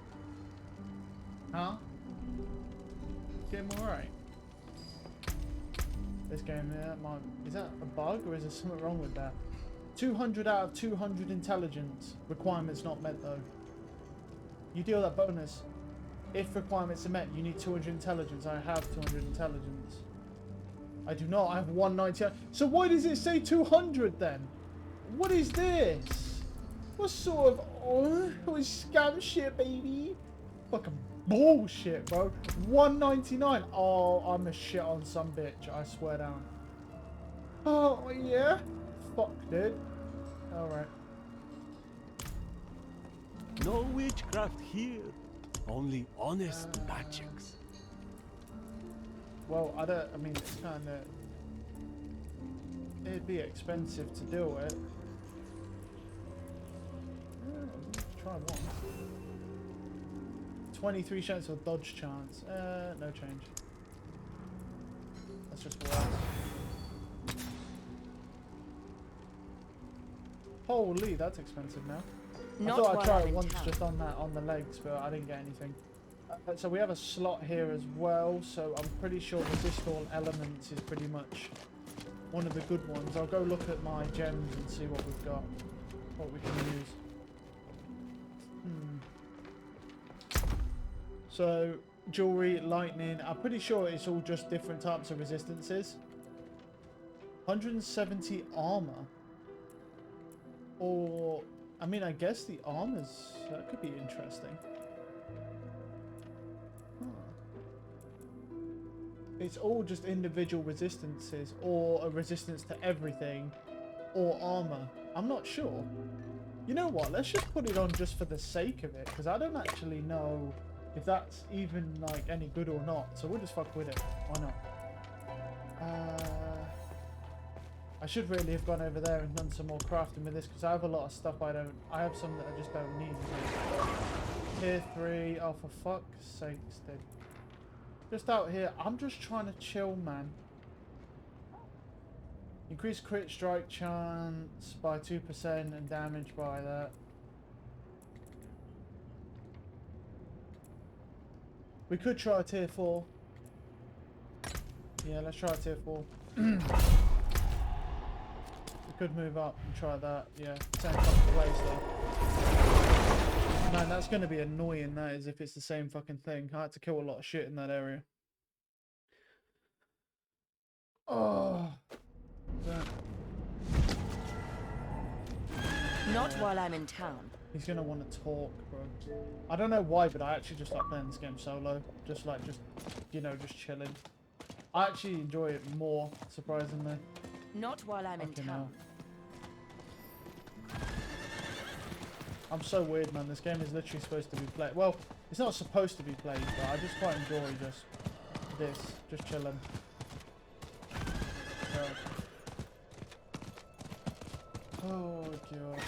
Huh? Game alright? This game, yeah, is that a bug or is there something wrong with that? 200 out of 200 intelligence. Requirements not met though. You deal that bonus. If requirements are met, you need 200 intelligence. I have 200 intelligence. I do not. I have 190. So why does it say 200 then? What is this? What sort of scam shit, baby? Fucking bullshit, bro. 199. Oh, I'm a shit on some bitch. I swear down. Oh yeah. Fuck, dude. All right. No witchcraft here. Only honest magics. Well, I mean, it's kind of... It'd be expensive to do it. Try one. 23 chance or dodge chance. No change. That's just worse. Holy, that's expensive now. I thought I'd try it once just on the legs, but I didn't get anything. So we have a slot here as well, so I'm pretty sure resist all elements is pretty much one of the good ones. I'll go look at my gems and see what we've got, what we can use. So jewelry, lightning, I'm pretty sure it's all just different types of resistances. 170 armor. Or, I mean, I guess the armors, that could be interesting. It's all just individual resistances, or a resistance to everything, or armor. I'm not sure. You know what? Let's just put it on just for the sake of it, because I don't actually know if that's even like any good or not. So we'll just fuck with it. Why not? I should really have gone over there and done some more crafting with this, because I have a lot of stuff I have some that I just don't need. Tier 3. Oh, for fuck's sakes, dude. Just out here, I'm just trying to chill, man. Increase crit strike chance by 2% and damage by that. We could try a tier 4. Yeah, let's try a tier 4. We could move up and try that. Yeah, same fucking place though. Man, that's going to be annoying, that is, if it's the same fucking thing. I had to kill a lot of shit in that area. Oh. Not while I'm in town. He's going to want to talk, bro. I don't know why, but I actually just like playing this game solo. Just, you know, just chilling. I actually enjoy it more, surprisingly. Not while I'm in town. I'm so weird, man. This game is literally supposed to be played. Well, it's not supposed to be played, but I just quite enjoy just chilling. So. Oh god.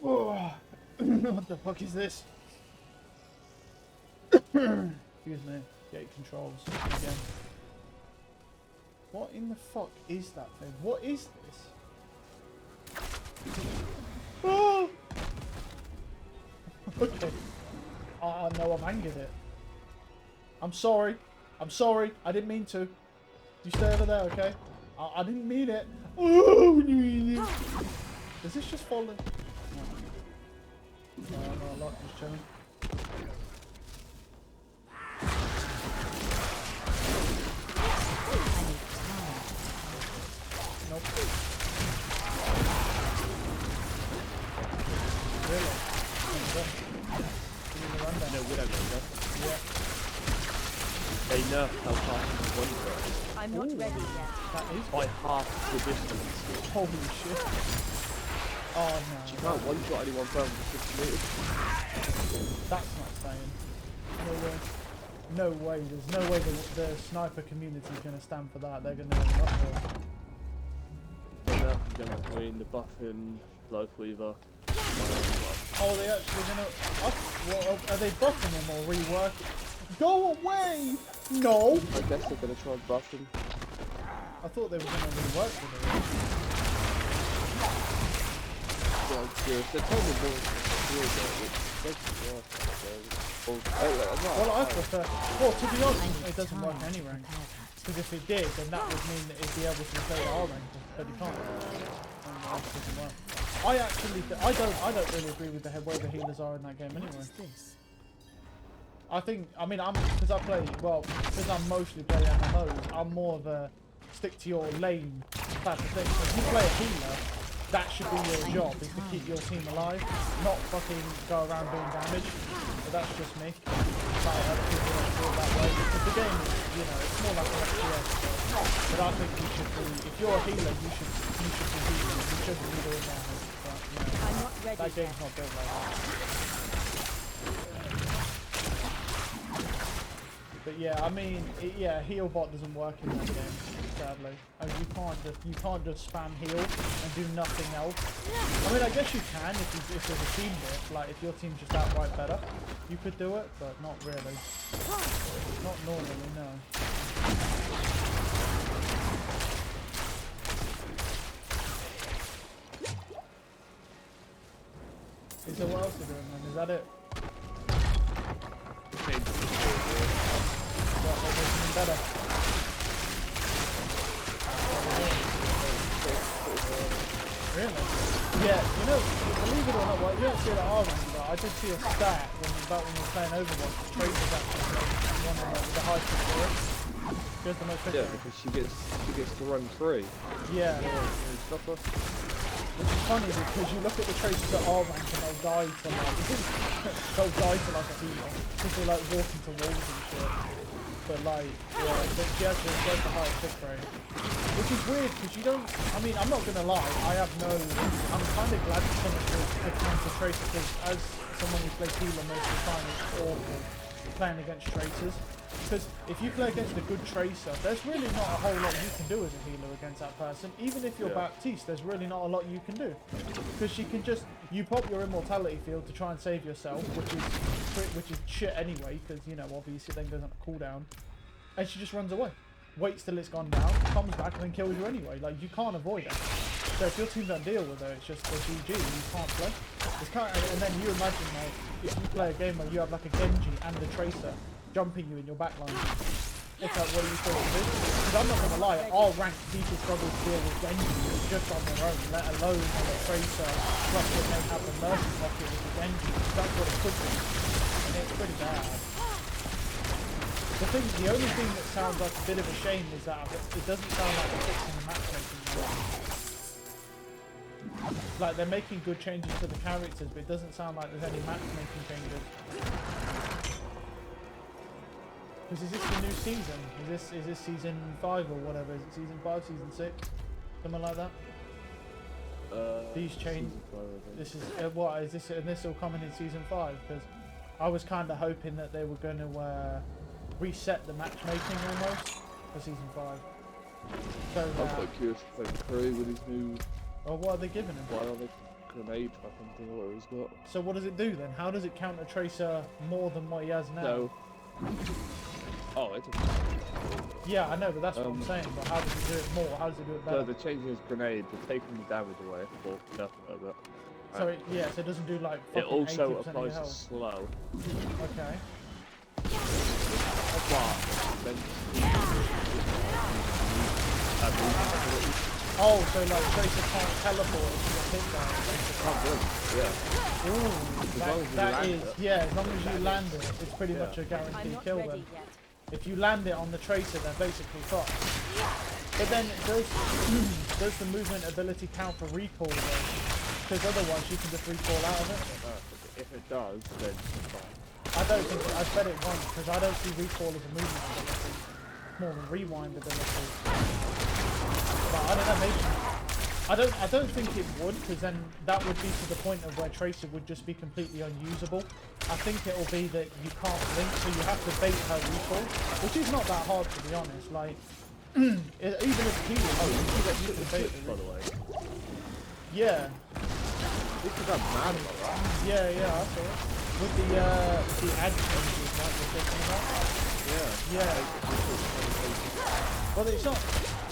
Oh, what the fuck is this? Excuse me. Gate controls again. What in the fuck is that thing? What is this? Oh! Okay. No, I've angered it. I'm sorry. I'm sorry. I didn't mean to. You stay over there, okay? I didn't mean it. Oh! Does this just fall in? No, not a lot, just chilling. Nope. really? Give me the rundown. No, we don't know that. Yeah. They nerfed how fast you can one shot I'm not Ooh. ready yet. That is by half the distance. holy shit. Oh no. You can't one shot anyone further than 50 meters. That's not staying. No way. No way. There's no way the sniper community is going to stand for that. They're going to uproar. They nerfed them between the buff and Life Weaver. Oh, they actually going to... Well, are they buffing him or reworking? Go away! No! I guess they're going to try and buff him. I thought they were going to rework with it. Yeah, I'm curious. They're telling me more than which doesn't work. Well, I prefer... Well, to be I honest, need it doesn't work time to any rank. prepare that. Because if it did, then that would mean that it'd be able to play the R rank, but it can't. And that doesn't work. I actually... I don't really agree with the way the healers are in that game What anyway. is this? I think, I mean, because I play, well, because I mostly play MMOs, I'm more of a stick to your lane type of thing. So if you play a healer, that should be your job, is to keep your team alive, not fucking go around doing damage. But that's just me. Like, other people don't feel that way. Because the game is, you know, it's more like an FPS. But I think you should be, if you're a healer, you should be healing. You shouldn't be doing damage. But, you know, I'm not ready that yet. game's not built like that. But yeah, I mean, yeah, heal bot doesn't work in that game, sadly. You can't just spam heal and do nothing else. I mean, I guess you can if there's a team bit, like if your team's just outright better, you could do it, but not really. Not normally, no. So what else are you doing then? Is that it? What, they're making them better? Really? Yeah, you know, believe it or not, well, you don't see it at our rank, but I did see a stat when we were playing Overwatch. The Tracer's actually one of the highest experience. She has the most Yeah, experience. because she gets to run free. Yeah. And stop her. Which is funny because you look at the Tracers at our rank and they'll die to like, they'll die to like a healer. Because they like walk into walls and shit. But like, yeah, but she has the highest hit rate. Which is weird because you don't, I mean, I'm not going to lie, I'm kind of glad someone to counter Tracer because as someone who plays healer most of the time, it's awful playing against Tracers. Because if you play against a good Tracer, there's really not a whole lot you can do as a healer against that person. Even if you're Baptiste, there's really not a lot you can do. Because she can just, you pop your immortality field to try and save yourself, which is shit anyway, because, you know, obviously it then goes on a cooldown. And she just runs away. Waits till it's gone down, comes back and then kills you anyway. Like, you can't avoid it. So if your team don't deal with her, it's just a GG, you can't play. It's kind of, and then you imagine, like, if you play a game where you have like a Genji and a Tracer jumping you in your backline. It's like, what are you supposed to do? Because I'm not going to lie, all ranked people struggle to deal with Genji just on their own, let alone on a Tracer, plus when they have the Mercy pocket with the Genji. That's what it could be. And it's pretty bad. The only thing that sounds like a bit of a shame is that it doesn't sound like they're fixing the matchmaking. Like, they're making good changes to the characters, but it doesn't sound like there's any matchmaking changes. Because is this the new season? Is this season 5 or whatever? Is it season 5, season 6? Something like that? These changes. This is what is this? And this will come in season 5 because I was kind of hoping that they were going to reset the matchmaking almost for season 5. So I'm quite curious if they create with his new. Oh, what are they giving him? Bionic grenade weapon thing or whatever he's got. So what does it do then? How does it counter Tracer more than what he has now? No. Oh, it's Yeah, I know, but that's what I'm saying. But how does it do it more? How does it do it better? no, they're changing his grenade, they're taking the damage away for nothing like that. So it, yeah, so it doesn't do like It fucking also 80% of your applies to health. slow. Okay. But then Oh, so like Tracer can't teleport if you get hit by it. yeah. Ooh, long as you that land is, it. yeah, as long as you land it, it's pretty much a I'm guaranteed not kill ready then. yet. If you land it on the Tracer, they're basically fucked. But then does the movement ability count for recall though? because otherwise you can just recoil out of it. If it does, then it's fine. I don't think I bet it won't, because I don't see recoil as a movement ability. More of a rewind ability. But I don't know, maybe. I don't think it would, because then that would be to the point of where Tracer would just be completely unusable. I think it'll be that you can't blink, so you have to bait her recoil, which is not that hard to be honest. Like, even if he was, Oh, you see that you can bait, by the way. yeah, This is a mad one, right? yeah, I saw it. With the ad changes, like you're talking about. Yeah. Well, it's not.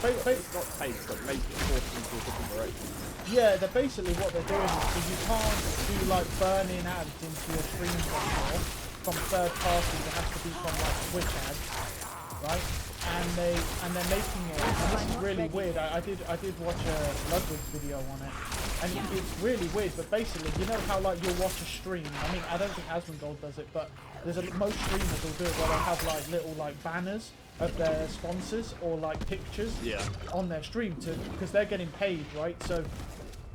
It's not take, but make it force into a different direction. Yeah, they're basically what they're doing is so you can't do like burning ads into your streams anymore from third parties. It has to be from like Twitch ads, right? And they're making it. And this is really weird. I did watch a Ludwig's video on it, and it's really weird. But basically, you know how like you'll watch a stream. I mean, I don't think Asmongold does it, but most streamers will do it where they'll have like little like banners of their sponsors or like pictures on their stream because they're getting paid, right? So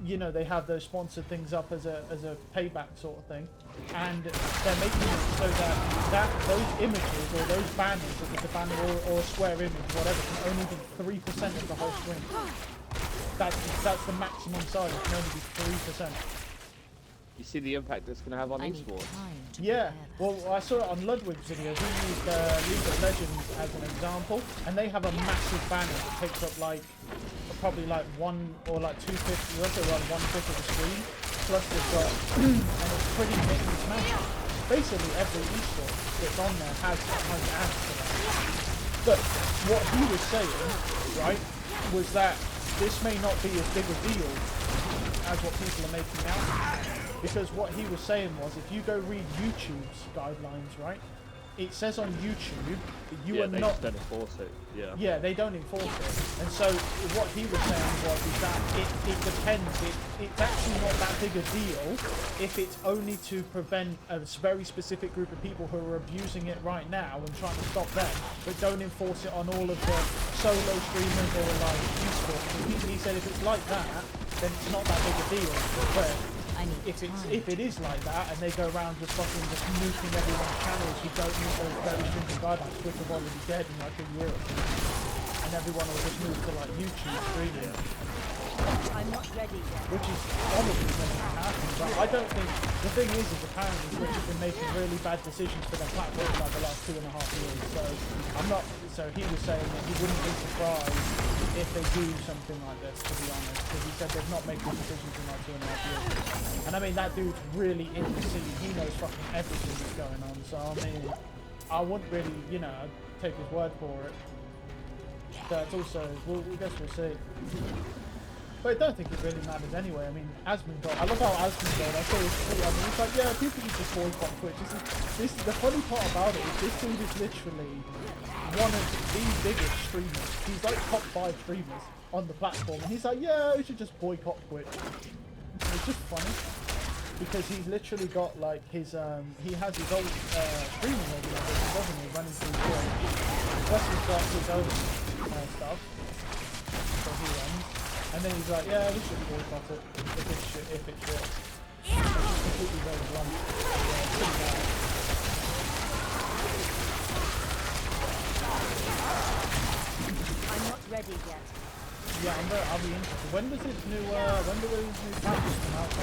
you know they have those sponsored things up as a payback sort of thing, and they're making it so that those images or those banners, if it's a banner or a square image, whatever, can only be 3% of the whole stream. That's the maximum size. It can only be 3%. You see the impact it's going to have on I need esports? time to Yeah, prepare well, I saw it on Ludwig's video. He used League of Legends as an example, and they have a massive banner that takes up like probably like 1 or like 2/5, let's say like 1/5 of the screen. Plus they've got, and it's pretty mix and smash. Basically, every esport that's on there has ads for that. But what he was saying, right, was that this may not be as big a deal as what people are making out. Because what he was saying was, if you go read YouTube's guidelines, right, it says on YouTube that you are not. They don't enforce it. Yeah. Yeah, they don't enforce it. And so what he was saying was is that it depends. It's actually not that big a deal if it's only to prevent a very specific group of people who are abusing it right now and trying to stop them, but don't enforce it on all of the solo streamers or like esports. He said if it's like that, then it's not that big a deal. But if it is like that and they go around just fucking just nuking everyone's channels who don't meet those very stringent guidelines, which have already dead in like a year or two, and everyone will just move to like YouTube streaming, I'm not ready yet. which is probably going to happen. But I don't think the thing is apparently Twitch has been making really bad decisions for their platform for like the last 2.5 years. So I'm not. So he was saying that he wouldn't be surprised if they do something like this, to be honest, because he said they've not made good decisions in like 2.5 years. And I mean, that dude's really in the scene. He knows fucking everything that's going on. So I mean, I wouldn't really, you know, take his word for it. But it's also, we guess we'll see. But I don't think it really matters anyway. I mean, Asmongold, I love how Asmongold, I saw his tweet, I mean, it's like, yeah, people can just boycott Twitch. This is the funny part about it is this dude is literally one of the biggest streamers. He's like top 5 streamers on the platform. And he's like, yeah, we should just boycott Twitch. And it's just funny. Because he's literally got like his, he has his own streaming organization, doesn't he, running through Twitch. Plus he's got his own stuff that he runs. And then he's like, yeah, we should boycott it if it's shit. It's just completely very blunt. Yeah, it's pretty bad. I'm not ready yet. Yeah, I'll be interested. When does this new, when do those new patches come out?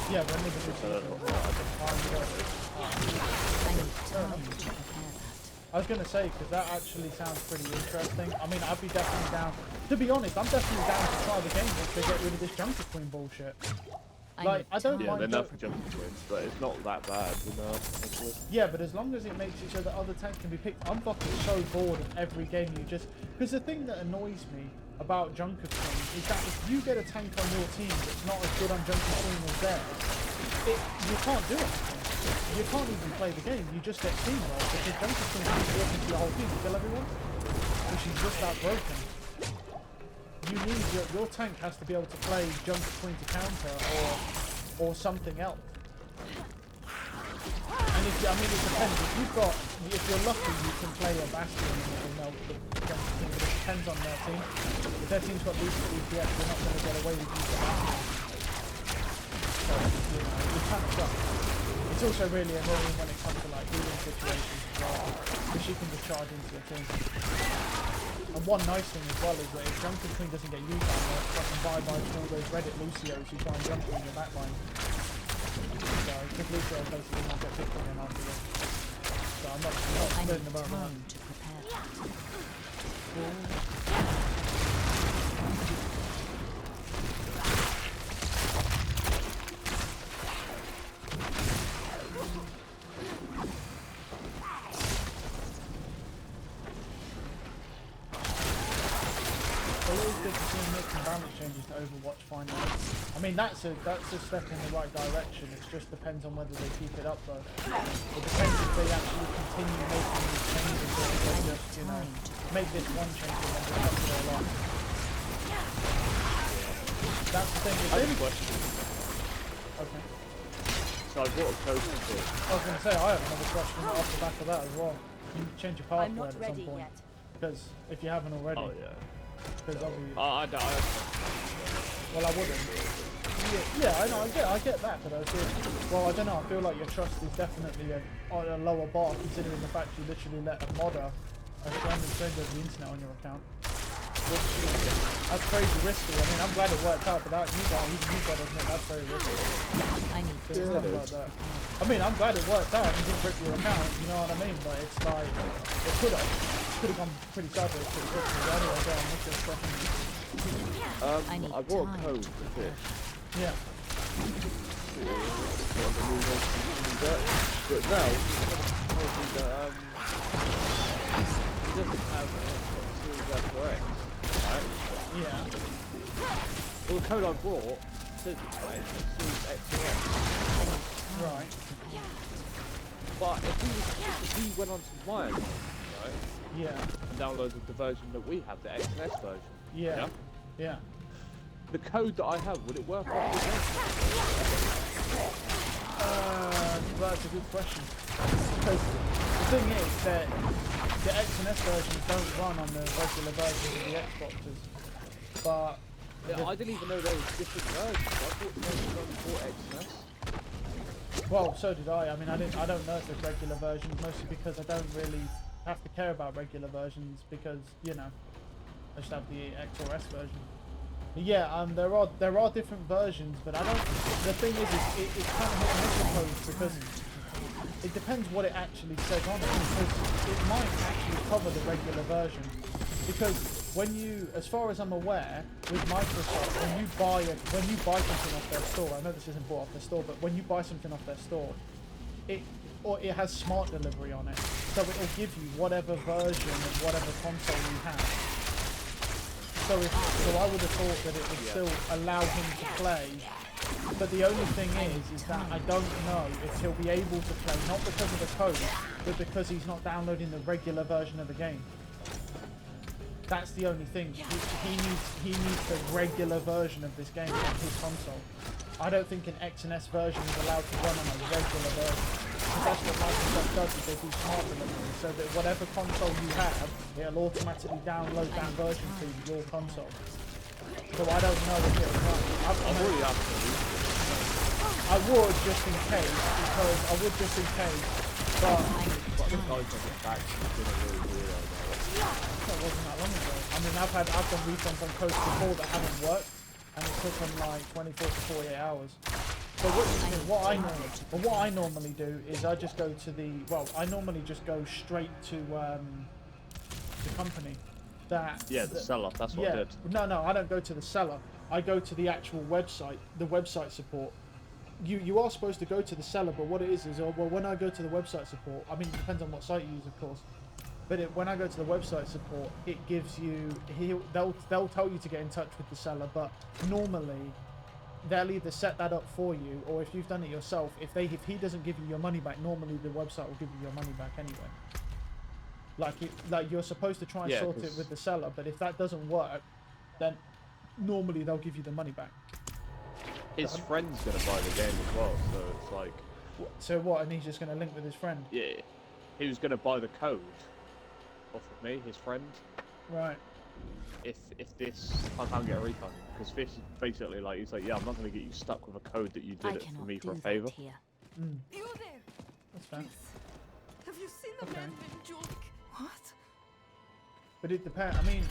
Yeah, when does it come out? I was going to say, because that actually sounds pretty interesting. I mean, I'd be definitely down. To be honest, I'm definitely down to try the game once they get rid of this Junker Queen bullshit. Like, I don't mind. They're not for Junker Queens, but it's not that bad, you know. Yeah, but as long as it makes it so that other tanks can be picked. I'm fucking so bored of every game you just... Because the thing that annoys me about Junker Queen is that if you get a tank on your team that's not as good on Junker Queen as theirs, you can't do anything. You can't even play the game, you just get steamrolled because Junker Queen has to walk into your whole team to kill everyone. And she's just that broken. You need your tank has to be able to play Junker Queen to counter or something else. And if I mean it depends. If you're lucky you can play a Bastion and it'll melt the Junker Queen. depends on their team. If their team's got decent EPS, they're not going to get away with using that. So, you know, it kind of sucks. It's also really annoying when it comes to like healing situations as well, because she can just charge into your team. And one nice thing as well is that if Jumping Queen doesn't get used that much, I can bye-bye to all those Reddit Lucios who try and jump in your backline. So, because Lucio basically not get picked on after this. So I'm not I complaining need about that. time to prepare. Always good to see him make some balance changes to Overwatch finally. I mean that's a step in the right direction. It just depends on whether they keep it up though. It depends if they actually continue making these changes or if they just, you know, make this one change and then just fuck it all up. That's the thing. I have a question. Okay. So I bought a code for this. I was going to say, I have another question off the back of that as well. You can change your I'm password not at some ready point. yet. Because if you haven't already, Oh yeah. because obviously, I well, I wouldn't. Yeah, I know, I get that, but I feel, well, I don't know, I feel like your trust is definitely on a lower bar considering the fact you literally let a modder, a random stranger of the internet on your account. Which is, that's crazy risky. I mean, I'm glad it worked out, but that, you guys admit that's very risky. I need There's time. nothing like that. I mean, I'm glad it worked out and you didn't break your account, you know what I mean? But it's like, it could have gone pretty sideways pretty quickly. But anyway, go on, what's your question? I need I bought a time code to for prepare. this. Yeah. But now, told me that he doesn't have Series FOX, right? Yeah. Well, the code I bought says it's right, Series XOX. Right. But if he went onto my account, right, Yeah. and downloaded the version that we have, the XNS version, Yeah. Yeah. the code that I have, would it work off That's a good question. Because the thing is that the X and S versions don't run on the regular versions of the Xboxes. But Yeah, I didn't even know there was different versions. I thought there was only 4 XNS. well, so did I. I mean, I don't know if there's regular versions, mostly because I don't really have to care about regular versions because, you know, I just have the X or S version. Yeah, there are different versions, but I don't. The thing is it's kind of hit and miss, I suppose, because it depends what it actually says on it. Because it might actually cover the regular version. Because when you, as far as I'm aware, with Microsoft, when you buy something off their store, I know this isn't bought off their store, but when you buy something off their store, it has smart delivery on it, so it will give you whatever version of whatever console you have. So I would have thought that it would still allow him to play, but the only thing is that I don't know if he'll be able to play, not because of the code, but because he's not downloading the regular version of the game. That's the only thing. He needs the regular version of this game on his console. I don't think an X and S version is allowed to run on a regular version. Because that's what Microsoft does, is they do smart delivery, so that whatever console you have, it'll automatically download that version to your console. So I don't know if it'll run. I've already asked him. I would just in case, but But the guy's on the back, he's been a really weirdo about it. that wasn't that long ago. I mean, I've done refunds on codes before that haven't worked, and it took them like 24 to 48 hours. So what I normally do is I just go to I normally just go straight to the company that. Yeah, the seller, that's what I did. No, I don't go to the seller. I go to the actual website, the website support. You are supposed to go to the seller, but what it is well, when I go to the website support, I mean, it depends on what site you use, of course. But when I go to the website support, it gives you, they'll tell you to get in touch with the seller, but normally they'll either set that up for you, or if you've done it yourself, if he doesn't give you your money back, normally the website will give you your money back anyway. Like you're supposed to try and sort it with the seller, but if that doesn't work, then normally they'll give you the money back. His friend's gonna buy the game as well, so it's like. So what? And he's just going to link with his friend. Yeah, he was gonna buy the code off of me, his friend. Right. if this I can't get a refund because Fish is basically like he's like, yeah, I'm not going to get you stuck with a code that you I did it for cannot me do for a that favor. here. Mm, You there? that's fair. Have you seen the Okay. man named Julik? What? But it depends. I mean,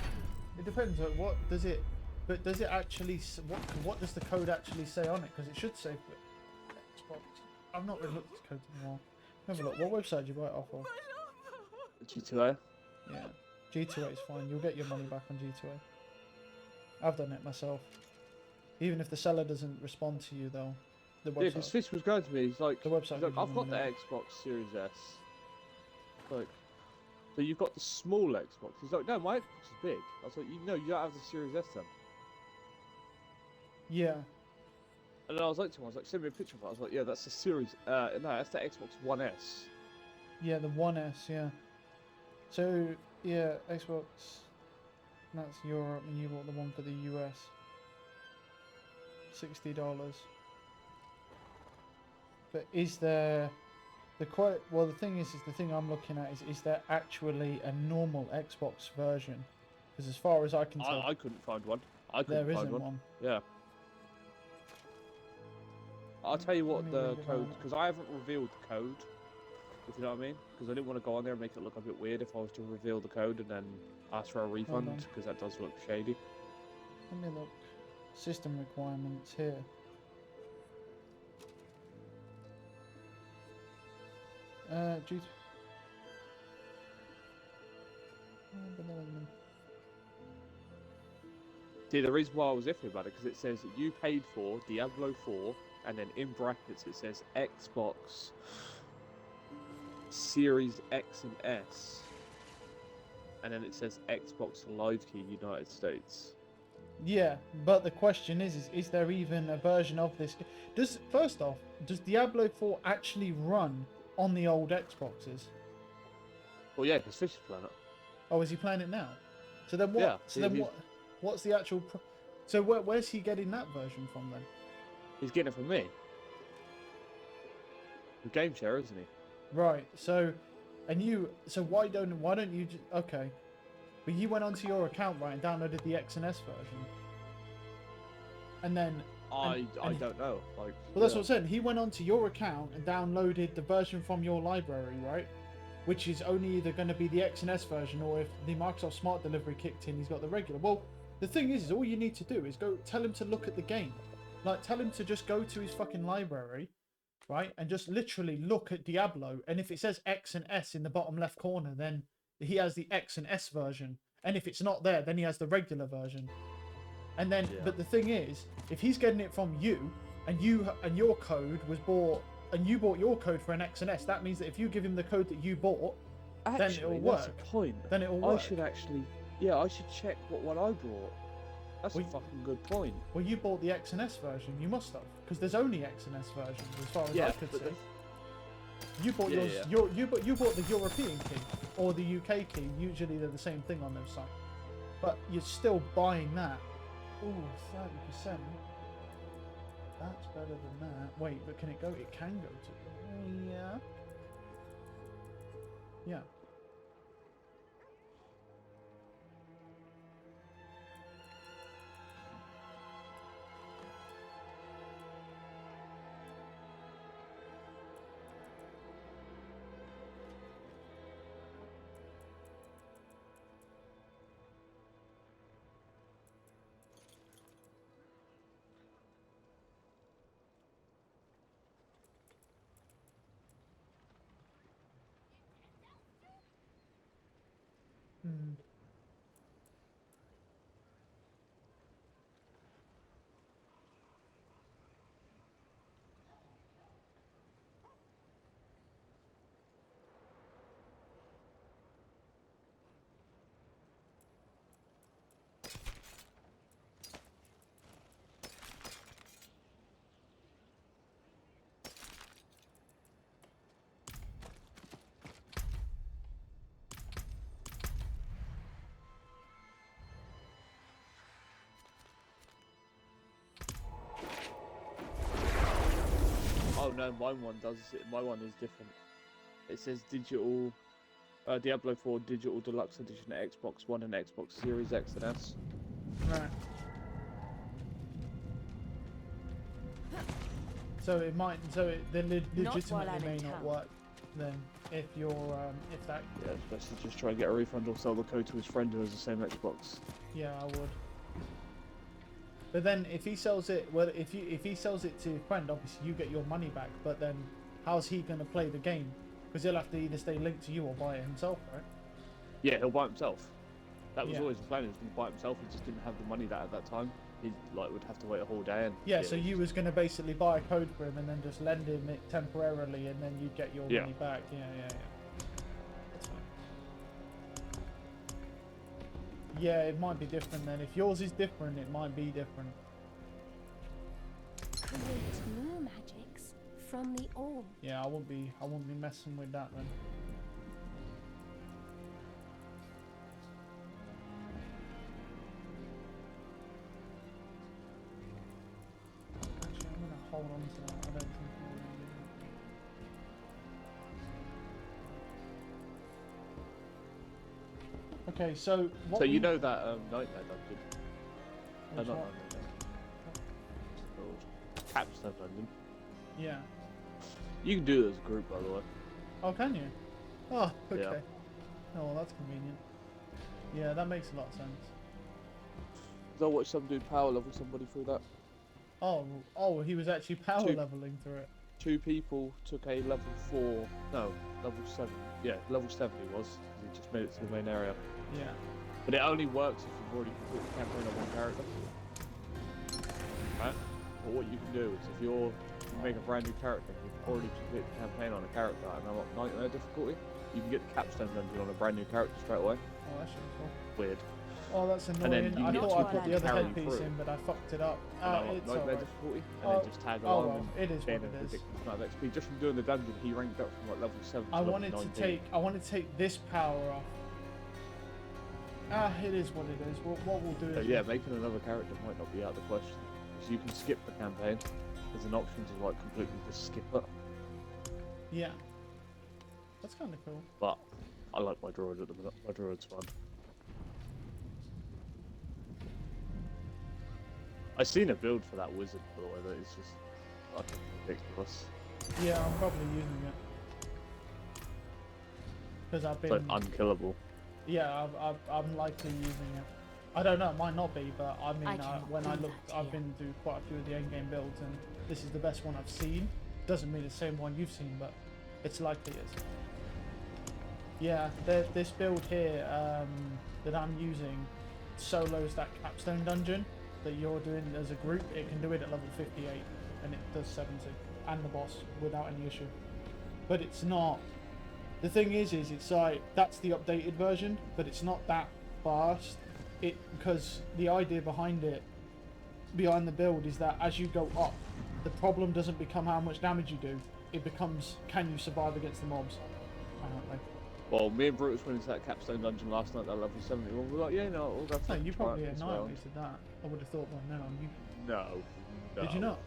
it depends. Like, what does it? But does it actually? What does the code actually say on it? Because it should say. Xbox. I've not really looked at the code in a while. Have a look. What website did you buy it off of? G2A. Yeah, G2A is fine. You'll get your money back on G2A. I've done it myself. Even if the seller doesn't respond to you, though, the Yeah, because website. Fish was going to me. He's like, The website. I've gives you got the money. Xbox Series S. Like, so you've got the small Xbox. He's like, no, my Xbox is big. I was like, you know, you don't have the Series S then. Yeah. And then I was like to him, I was like, send me a picture of it. I was like, yeah, that's the Series. No, that's the Xbox One S. Yeah, the One S. Yeah. So yeah, Xbox. That's Europe, and you bought the one for the US. $60. But is there the quite well? The thing is the thing I'm looking at is there actually a normal Xbox version? Because as far as I can tell, I couldn't find one. I couldn't there find isn't one. one. Yeah. I'll tell you what Let me the read about code, it. because I haven't revealed the code, if you know what I mean. Because I didn't want to go on there and make it look a bit weird if I was to reveal the code and then ask for a refund, on. because that does look shady. Let me look. System requirements here. G. See, the reason why I was iffy about it, because it says that you paid for Diablo 4, and then in brackets it says Xbox Series X and S, and then it says Xbox Live Key United States. Yeah, but the question is there even a version of this? First off, does Diablo 4 actually run on the old Xboxes? Well, yeah, because Fish is playing it. Oh, is he playing it now? So then what? Yeah, so then he's- What's the actual? So where's he getting that version from then? He's getting it from me. The game share, isn't he? Right. So, So why don't you? Okay. But you went onto your account, right, and downloaded the X and S version, and then. I and- don't know. Like, Well, that's yeah. what I'm saying. He went onto your account and downloaded the version from your library, right? Which is only either going to be the X and S version, or if the Microsoft Smart Delivery kicked in, he's got the regular. Well, the thing is all you need to do is go tell him to look at the game. Like, tell him to just go to his fucking library, right? And just literally look at Diablo. And if it says X and S in the bottom left corner, then he has the X and S version. And if it's not there, then he has the regular version. And then, Yeah. but the thing is, if he's getting it from you, and your code was bought, and you bought your code for an X and S, that means that if you give him the code that you bought, Actually, it'll that's work. a point. then it'll I work. should actually, yeah, I should check what one I brought. That's Well, a fucking good point. Well, you bought the X and S version. You must have, because there's only X and S versions as far as I could but see. You bought Yeah, yours. yeah. You bought the European key or the UK key. Usually they're the same thing on those sites, but you're still buying that. Ooh, 30%. That's better than that. Wait, but can it go? It can go to. Yeah. Yeah. Hmm. Oh no, my one does. My one is different. It says digital Diablo 4 Digital Deluxe Edition Xbox One and Xbox Series X and S. Right. So it might. So it then Not while legitimately I'm may in not town. work. Then if you're if that. Yeah, it's best to just try and get a refund or sell the code to his friend who has the same Xbox. Yeah, I would. But then if he sells it, well, if he sells it to your friend, obviously you get your money back. But then how's he gonna play the game? Because he'll have to either stay linked to you or buy it himself, right? Yeah, he'll buy it himself. That was Yeah. always the plan. He was going to buy it himself. He just didn't have the money that at that time. He like would have to wait a whole day. And Yeah, so you was gonna basically buy a code for him and then just lend him it temporarily, and then you'd get your Yeah. money back. Yeah. That's fine. Yeah, it might be different then. If yours is different, it might be different. Create new magics from the orb. Yeah, I won't be messing with that then. Actually, I'm gonna hold on to that. I don't think we're gonna do that. Okay, so what? So you we- know that Nightmare Dungeon? Which Not one? Nightmare Dungeon. What's it called? Capstone Dungeon. Yeah. You can do it as a group, by the way. Oh, can you? Oh, okay. Yeah. Oh, well, that's convenient. Yeah, that makes a lot of sense. Because I watched some dude power level somebody through that. Oh, he was actually power Two- leveling through it. 2 people took a level 4, no, level 7. Yeah, level 7 he was, because he just made it to the main area. Yeah. But it only works if you've already completed the campaign on one character. Right? But what you can do is if you make a brand new character and you've already completed the campaign on a character and unlock Nightmare difficulty, you can get the Capstone Dungeon on a brand new character straight away. Oh, that's really cool. Weird. Oh, that's then annoying. you I get thought I two put the people other carry you headpiece through. in, but I fucked it up. And unlock It's Nightmare alright. difficulty, and Oh, then just tag oh along well, and it is gain what a it is. ridiculous amount of XP. Just from doing the dungeon, he ranked up from like level 7 to I level wanted 19. to take this power off. It is what it is. What we'll do So is yeah, making another character might not be out of the question. Because you can skip the campaign. There's an option to like completely just skip it. yeah. That's kind of cool. But I like my druid at the minute. My druid's fun. I seen a build for that wizard, by the way, that is just fucking ridiculous. Yeah, I'm probably using it because I've It's been. like unkillable. Yeah, I'm likely using it. I don't know, it might not be, but I mean, I cannot when do I looked, that I've here. been through quite a few of the endgame builds, and this is the best one I've seen. Doesn't mean it's the same one you've seen, but it's likely it is. Yeah, this build here that I'm using solos that capstone dungeon that you're doing as a group. It can do it at level 58, and it does 70, and the boss without any issue. But it's not. The thing is it's like that's the updated version, but it's not that fast. Because the idea behind the build is that as you go up, the problem doesn't become how much damage you do. It becomes can you survive against the mobs. Apparently. Well, me and Brutus went into that capstone dungeon last night, that level 71. We're like, yeah, no, we'll go No, fucking you try probably it this round. annihilated that. I would have thought by now. No. Did you not?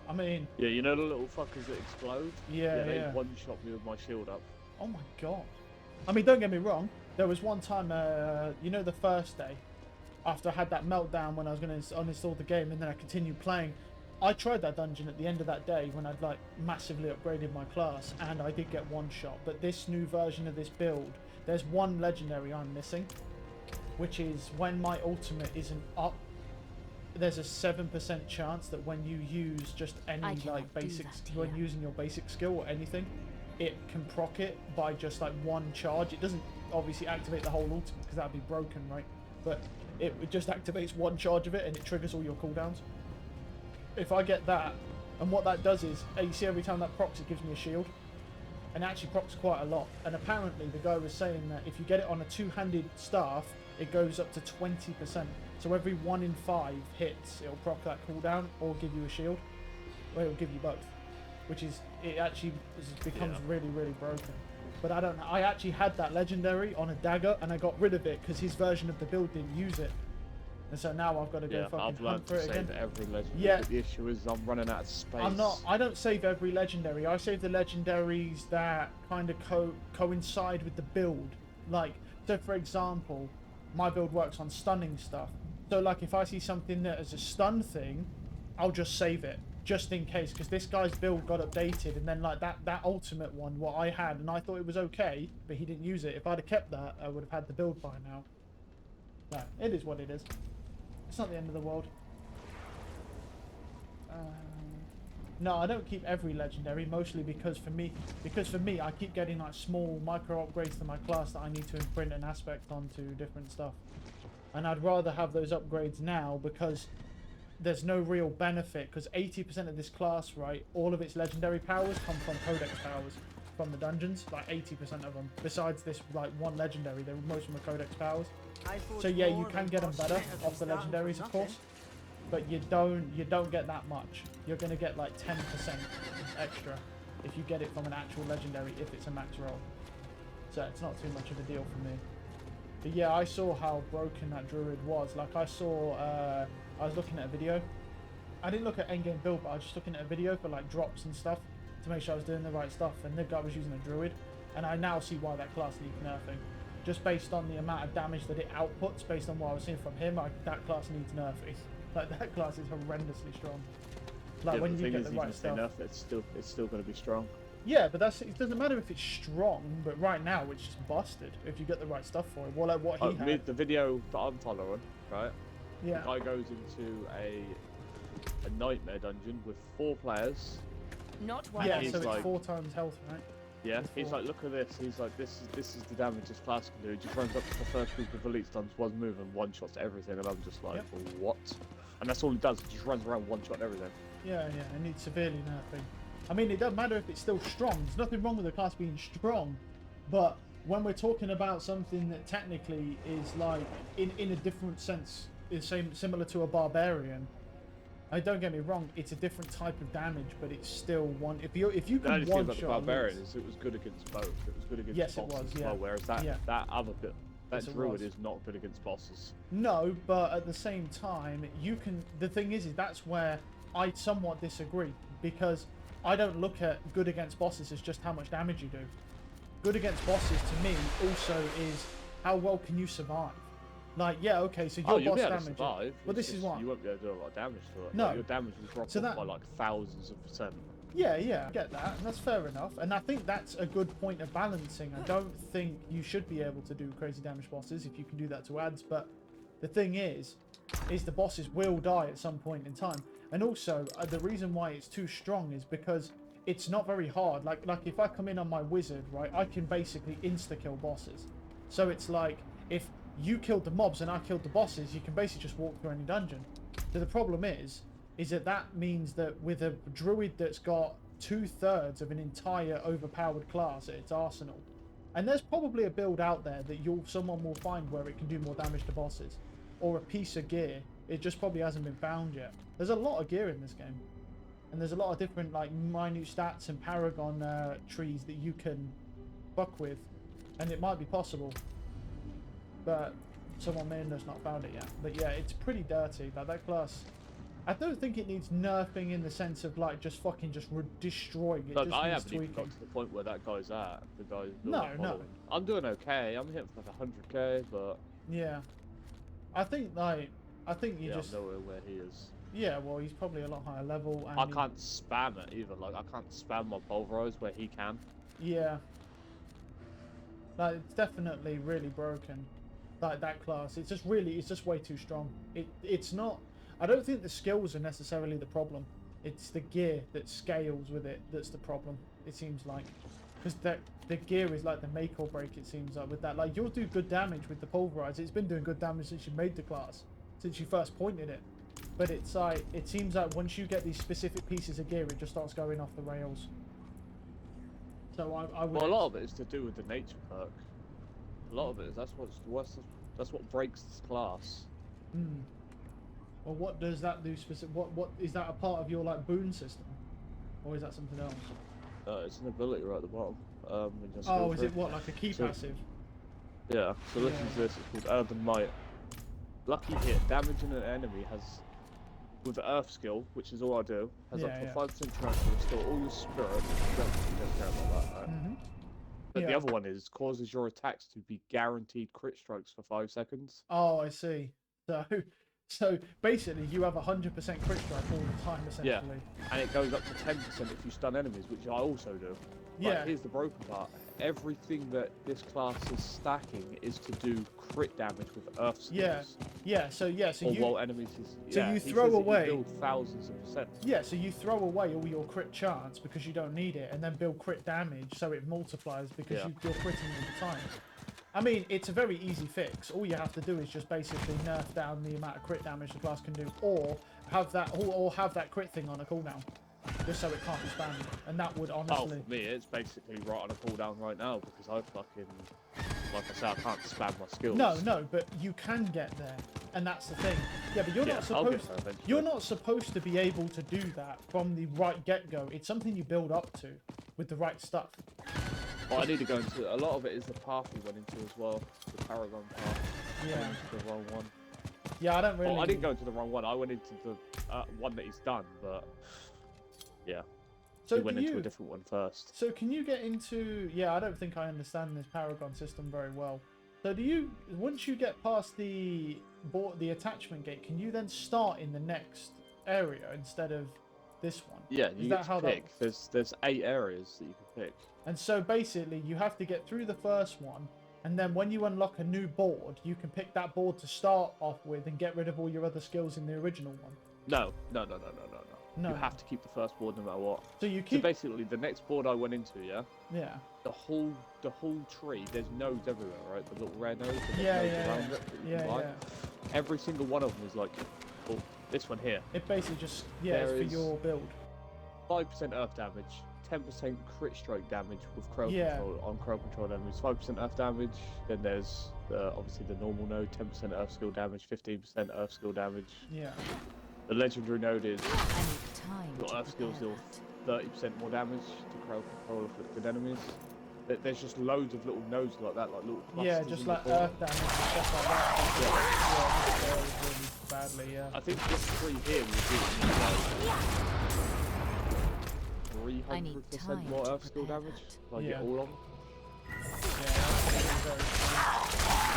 I mean, Yeah, you know the little fuckers that explode? yeah. They one-shot me with my shield up. Oh my god. I mean, don't get me wrong. There was one time, you know, the first day, after I had that meltdown when I was going to uninstall the game and then I continued playing, I tried that dungeon at the end of that day when I'd like massively upgraded my class, and I did get one shot. But this new version of this build, there's one legendary I'm missing, which is when my ultimate isn't up, there's a 7% chance that when you use just any I cannot like do basic, that when here. using your basic skill or anything, it can proc it by just like one charge. It doesn't obviously activate the whole ultimate because that'd be broken, right? But it just activates one charge of it and it triggers all your cooldowns. If I get that, and what that does is, you see every time that procs, it gives me a shield. And it actually procs quite a lot. And apparently the guy was saying that if you get it on a two-handed staff, it goes up to 20%. So every 1 in 5 hits, it'll proc that cooldown or give you a shield. Or it'll give you both. Which is, it actually becomes really, really broken. But I don't know, I actually had that legendary on a dagger and I got rid of it because his version of the build didn't use it. And so now I've got to go Yeah, fucking I've hunt learned for to it save again. every legendary. Yeah. But the issue is I'm running out of space. I don't save every legendary. I save the legendaries that kind of coincide with the build. Like, so for example, my build works on stunning stuff. So like if I see something that is a stun thing, I'll just save it. Just in case, because this guy's build got updated, and then like that ultimate one, what I had, and I thought it was okay, but he didn't use it. If I'd have kept that, I would have had the build by now. No, it is what it is. It's not the end of the world. No, I don't keep every legendary, mostly because for me, I keep getting like small micro upgrades to my class that I need to imprint an aspect onto different stuff, and I'd rather have those upgrades now because there's no real benefit, because 80% of this class, right, all of its legendary powers come from codex powers from the dungeons, like 80% of them. Besides this like one legendary, they're most of them are codex powers. So yeah, you can get them better off the legendaries, of course, but you don't get that much. You're gonna get like 10% extra if you get it from an actual legendary, if it's a max roll. So it's not too much of a deal for me. But yeah, I saw how broken that druid was. Like I was looking at a video. I didn't look at endgame build, but I was just looking at a video for like drops and stuff to make sure I was doing the right stuff. And the guy was using a druid, and I now see why that class needs nerfing. Just based on the amount of damage that it outputs, based on what I was seeing from him, that class needs nerfing. Like that class is horrendously strong. Like Yeah, when the you thing get is, the even right if they stuff. nerf it, it's still going to be strong. Yeah, but it doesn't matter if it's strong, but right now it's just busted if you get the right stuff for it. Well, like what he had. The video that I'm following, right? Yeah. The guy goes into a nightmare dungeon with 4 players. Not one. Yeah, he's so it's like- 4 times health, right? Yeah, With he's 4. like, look at this. He's like, this is the damage this class can do. He just runs up to the first group of elites, does one move and one shots everything, and I'm just like, Yep. what? And that's all he does. He just runs around one shot everything. Yeah, it needs severely nerfing. I mean, it doesn't matter if it's still strong. There's nothing wrong with the class being strong, but when we're talking about something that technically is like, in a different sense, is similar to a barbarian. Don't get me wrong, it's a different type of damage, but it's still one. If you The can only thing one about the shot, barbarian is it was good against both. It was good against Yes, it bosses was, as yeah. well. Whereas that Yeah. that other bit, that Yes, it druid was. is not good against bosses. No, but at the same time, you can. The thing is that's where I somewhat disagree, because I don't look at good against bosses as just how much damage you do. Good against bosses to me also is how well can you survive. Like, yeah, okay, so your You'll boss be able to damage. survive. Well, this it's is just what. you won't be able to do a lot of damage to it. No. Like, your damage will drop So off that- by like thousands of percent. Yeah, I get that, and that's fair enough. And I think that's a good point of balancing. I don't think you should be able to do crazy damage bosses if you can do that to ads, but the thing is the bosses will die at some point in time. And also, the reason why it's too strong is because it's not very hard. Like if I come in on my wizard, right, I can basically insta-kill bosses. So it's like, if you killed the mobs and I killed the bosses, you can basically just walk through any dungeon. So the problem is that means that with a druid that's got 2/3 of an entire overpowered class at its arsenal, and there's probably a build out there that someone will find where it can do more damage to bosses, or a piece of gear. It just probably hasn't been found yet. There's a lot of gear in this game, and there's a lot of different like minute stats and paragon trees that you can fuck with, and it might be possible, but someone may have just not found it yet. But yeah, it's pretty dirty. Like that class, I don't think it needs nerfing in the sense of like just fucking destroying it. Look, just I needs haven't even got tweaking. to the point where that guy's at. The guy's No. I'm doing okay. I'm hitting for like 100k, but Yeah, I think you yeah, just I'm nowhere where he is. yeah. Well, he's probably a lot higher level. And I can't spam it either. Like I can't spam my pulverize where he can. Yeah. Like it's definitely really broken. Like that class, it's just way too strong. It's not. I don't think the skills are necessarily the problem. It's the gear that scales with it that's the problem. It seems like, because the gear is like the make or break. It seems like with that. Like you'll do good damage with the pulverize. It's been doing good damage since you made the class, since you first pointed it. But it's like it seems like once you get these specific pieces of gear, it just starts going off the rails. So I would. Well, a lot of it is to do with the nature perk. A lot of it is that's what breaks this class. Hmm. Well, what does that do specific? What is that a part of your like boon system, or is that something else? It's an ability right at the bottom. In your Oh, skill is tree. it what like a key So- passive? Yeah. So listen Yeah. to this. It's called Urban Might. lucky hit, damaging an enemy has, with the Earth skill, which is all I do, has up to Yeah, a 5% chance to restore all your spirit. You don't care about that, right? Mm-hmm. But the Yeah. other one is causes your attacks to be guaranteed crit strikes for 5 seconds. Oh, I see. So basically, you have 100% crit strike all the time, essentially. Yeah, and it goes up to 10% if you stun enemies, which I also do. Yeah. But here's the broken part. Everything that this class is stacking is to do crit damage with Earth skills. Yeah. So Or you. while enemies is... So yeah, you he throw says that away- you build thousands of percent. Yeah, so you throw away all your crit chance because you don't need it, and then build crit damage so it multiplies because Yeah. you're critting all the time. I mean, it's a very easy fix. All you have to do is just basically nerf down the amount of crit damage the class can do, or have that crit thing on a cooldown, just so it can't be spammed. And that would Oh, honestly. for me, it's basically right on a cooldown right now because I fucking... Like I said, I can't spam my skills. No, but you can get there, and that's the thing. Yeah, but you're Yeah, not I'll get supposed. there eventually. You're not supposed to be able to do that from the right get-go. It's something you build up to with the right stuff. Well, I need to go into... A lot of it is the path we went into as well. The Paragon path. I Yeah. went into the wrong one. Yeah, I don't really. Oh, I didn't go into the wrong one. I went into the one that he's done, but... Yeah. So He went do into you? a different one first. So can you get into? Yeah, I don't think I understand this Paragon system very well. So do you? Once you get past the attachment gate, can you then start in the next area instead of this one? Yeah, Is you that get how to that- pick. There's 8 areas that you can pick. And so basically, you have to get through the first one, and then when you unlock a new board, you can pick that board to start off with and get rid of all your other skills in the original one. No. No. You have to keep the first board no matter what. So you So keep. basically, the next board I went into, yeah, Yeah. the whole tree, there's nodes everywhere, right? The little rare nodes, the Yeah, nodes yeah, around yeah. it that you Yeah, can buy. yeah. Every single one of them is like, oh, this one here, It basically just it's There for is- your build. 5% earth damage, 10% crit strike damage with crow Yeah. control on crow control enemies, 5% earth damage. Then there's obviously the normal node, 10% earth skill damage, 15% earth skill damage. Yeah. The legendary node is I need time your to earth skills prepare deal that. 30% more damage to crow control afflicted enemies. There's just loads of little nodes like that, like little clusters. Yeah, just in the like corner. earth damage and stuff like that. Yeah, really badly, yeah. I think this tree here will do like I need 300% time more to earth skill prepare damage. that. If I Yeah. get all on. Yeah, that's very true.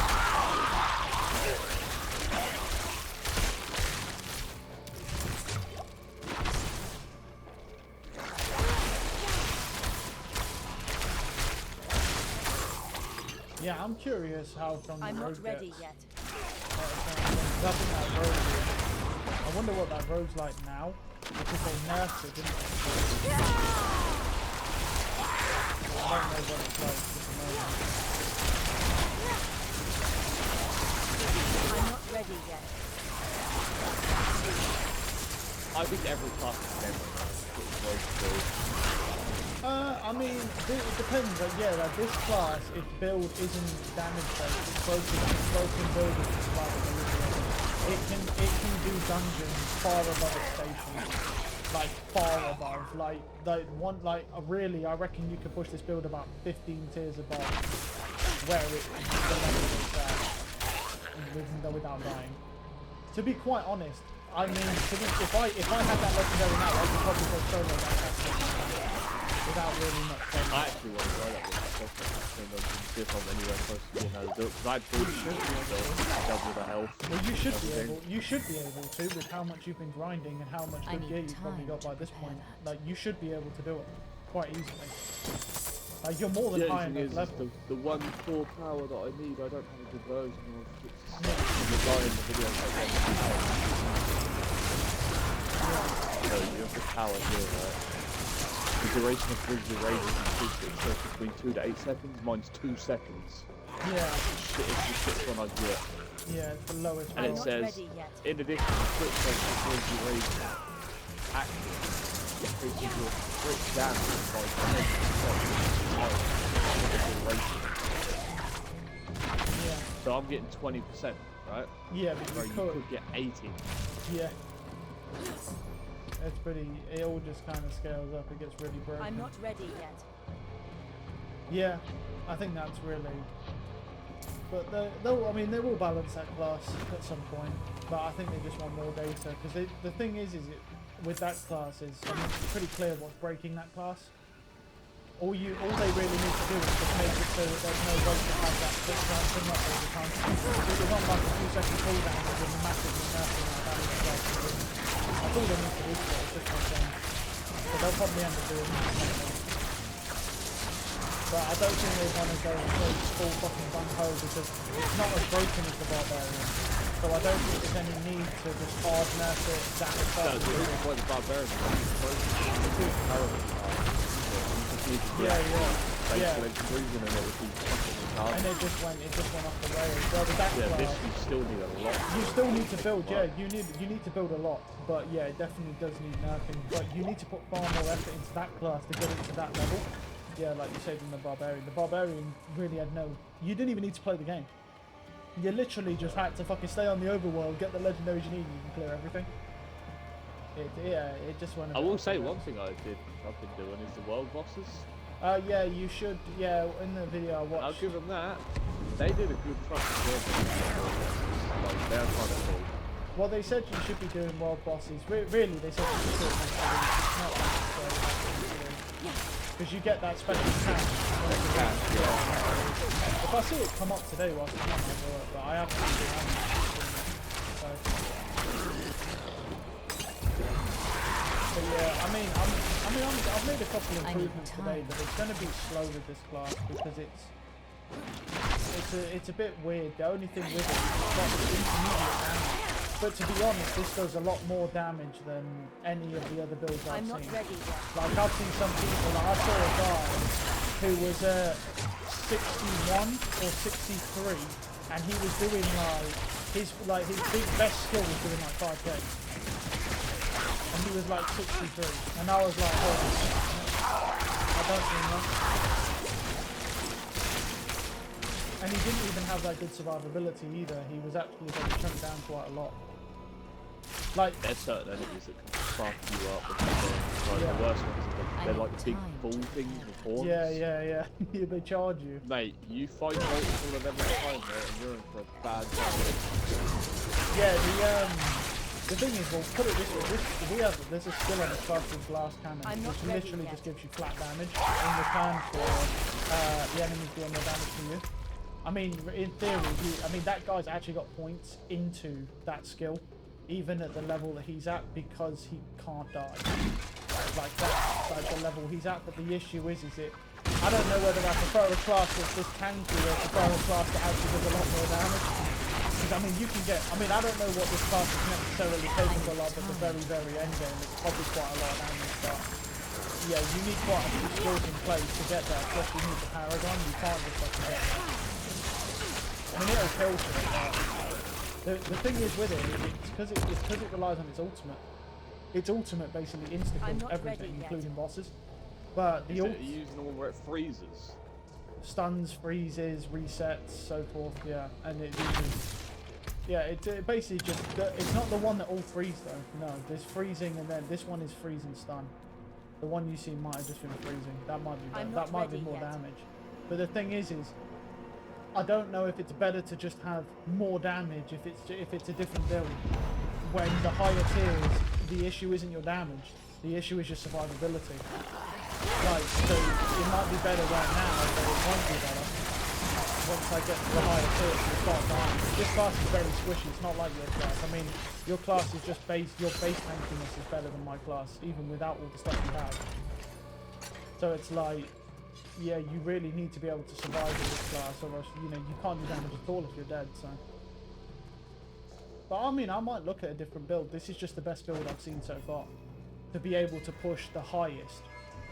Yeah, I'm curious how come I'm the road not ready gets. yet. I think that road is. I wonder what that road's like now, because they nerfed it, didn't they? I don't know what it's like at the moment. I'm not ready yet. I think every class is the same. I mean, it depends. Like, yeah, like this class, its build isn't damage based. It's broken build is just like it can do dungeons far above its station, like far above. Really, I reckon you could push this build about 15 tiers above where the level is at, without dying. To be quite honest, I mean, if I had that legendary now, I could probably go solo that without really not saying. I actually want to try that with myself and see if I'm anywhere close to being able to do it. Because I'd really should be able to double the health. Well, you should be everything. able. You should be able to with how much you've been grinding and how much I good need gear you've probably time got to by this prepare point. that. Like you should be able to do it quite easily. Like you're more than Yeah, high the enough thing is, level. the one core power that I need, I don't have a good version of. Yeah. The guy in the video said so you have the power here, right? The duration of Grizzly Rage is between 2 to 8 seconds. Mine's 2 seconds. Yeah, Shit, it's the shit one I get. yeah, it's the lowest. And I'm it roll. not says, ready yet. in addition to crit strength of Grizzly Rage, active increases your crit damage by 10%. Yeah, So I'm getting 20%, right? yeah, but Where you you could. could get 80. Yeah. It's pretty. It all just kind of scales up. It gets really broken. I'm not ready yet. Yeah, I think that's really. but I mean, they will balance that class at some point. But I think they just want more data because the thing is with that class is I mean, it's pretty clear what's breaking that class. All they really need to do is just make it so that there's no way to have that quick thing up all the time. If it's on like a few second cooldown with a massively nerfing that damage class, that's all they need to do for it. It's just my thing. So they'll probably end up doing something. But I don't think they want to go full fucking gung-ho because it's not as broken as the Barbarian. So I don't think there's any need to just hard nerf it that far. No, the reason why the Barbarian is broken is too terrible. Yeah. And it just went off the rails. Well, with that class, this you still need a lot. You still need to build, you need to build a lot. But yeah, it definitely does need nerfing. But you need to put far more effort into that class to get it to that level. Yeah, like you said in the Barbarian. The Barbarian really had you didn't even need to play the game. You literally just had to fucking stay on the overworld, get the legendaries you need, and you can clear everything. It just went. I will say one thing I've been doing is the world bosses. Yeah, you should. Yeah, in the video I watched. I'll give them that. They did a good fucking job. Like they're kind of cool. Well, they said you should be doing world bosses. Really, they said you should do it. It's not that because you get that special cash. If I see it come up today whilst I'm on my work, but I haven't seen it. But yeah, I've made a couple of improvements today, but it's going to be slow with this class because it's a bit weird. The only thing with it is it's got intermediate damage. But to be honest, this does a lot more damage than any of the other builds I've seen. I'm not ready yet. Like I've seen some people, like I saw a guy who was 61 or 63, and he was doing his big best skill was doing like 5k, and he was like 63, and I was like, oh, I don't think that. And he didn't even have that good survivability either. He was actually getting chunked down quite a lot. Like there's certain enemies that can fuck you up. The worst ones are they're like big bull things with horns. Yeah. They charge you. Mate, you fight multiple of them at a time, mate, and you're in for a bad time. Yeah, the thing is, we'll put it this way. There's a skill on the class called Glass Cannon, which literally just gives you flat damage in return for the enemies doing more damage to you. I mean, in theory, that guy's actually got points into that skill, even at the level that he's at, because he can't die. Like that's like the level he's at. But the issue is it. I don't know whether I prefer a class that's just tanky or prefer a class that actually does a lot more damage. Because you can get. I don't know what this class is necessarily capable of at the very, very end game. It's probably quite a lot of damage, but yeah, you need quite a few skills in place to get there. Especially you need the Paragon. You can't just fucking get there. It'll kill shit. The thing is with it, it's because it relies on its ultimate. Its ultimate basically insta-kills everything, including bosses. But the ult... Are you using the one where it freezes? Stuns, freezes, resets, so forth, yeah. And it uses... Yeah, it basically just... It's not the one that all freeze though, no. There's freezing and then this one is freeze and stun. The one you see might have just been freezing. That might be better. That might be more damage. But the thing is I don't know if it's better to just have more damage if it's a different build. When the higher tiers, the issue isn't your damage, the issue is your survivability. Like, so it might be better right now, but it won't be better once I get to the higher tiers and start dying. This class is very squishy, it's not like your class. Your class is just your base tankiness is better than my class, even without all the stuff you have. So it's like, yeah, you really need to be able to survive with this class, or else, you can't do damage at all if you're dead, so. But I might look at a different build. This is just the best build I've seen so far. To be able to push the highest.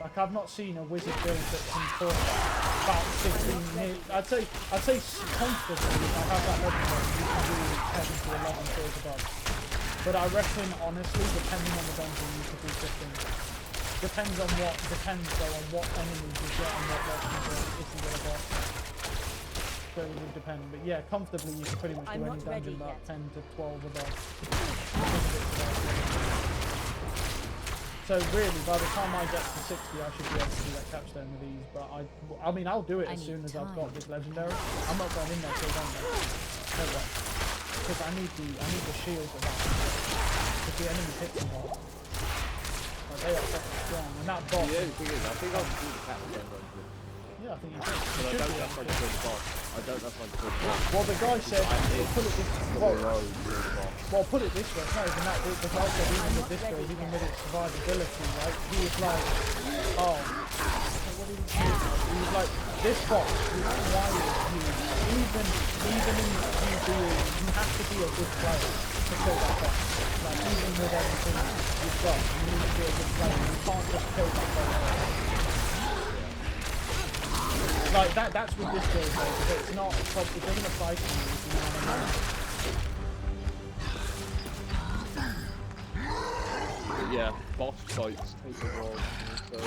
Like, I've not seen a wizard build that can push about 15 I'd say comfortably, if I have that legendary, you can do 10 to 11 tiers above. But I reckon, honestly, depending on the dungeon, you could do 15. Depends though on what enemies you get and what weapons or if you get a boss. So it would depend. But yeah, comfortably you can pretty much do any dungeon about 10 to 12 above. So really, by the time I get to 60, I should be able to do that capstone with ease. But I mean, I'll do it I as need soon as I've got time. this legendary. I'm not going in there till then, though. No way. Because I need the shield of that. Because the enemy hits me hard. Like, they are fucking strong, and that boss. Yeah, the thing is, I think I'll do the capstone run. Yeah, I think you should. But I You should don't be know if I able can to. kill the boss. I don't know if I can kill the boss. Well, the guy said, put it this Well, put it this way. It's not even that. The guy said even with this build, even with its survivability, right? He was like, oh, what did he say? He was like, this boss requires you, even in you being, you have to be a good player to kill that boss. Like even with everything you've got, you need to be a good player. You can't just kill that boss. Like that's with this build though, but it's not, it doesn't apply to you, if you know what I mean. But yeah, boss fights take a while. So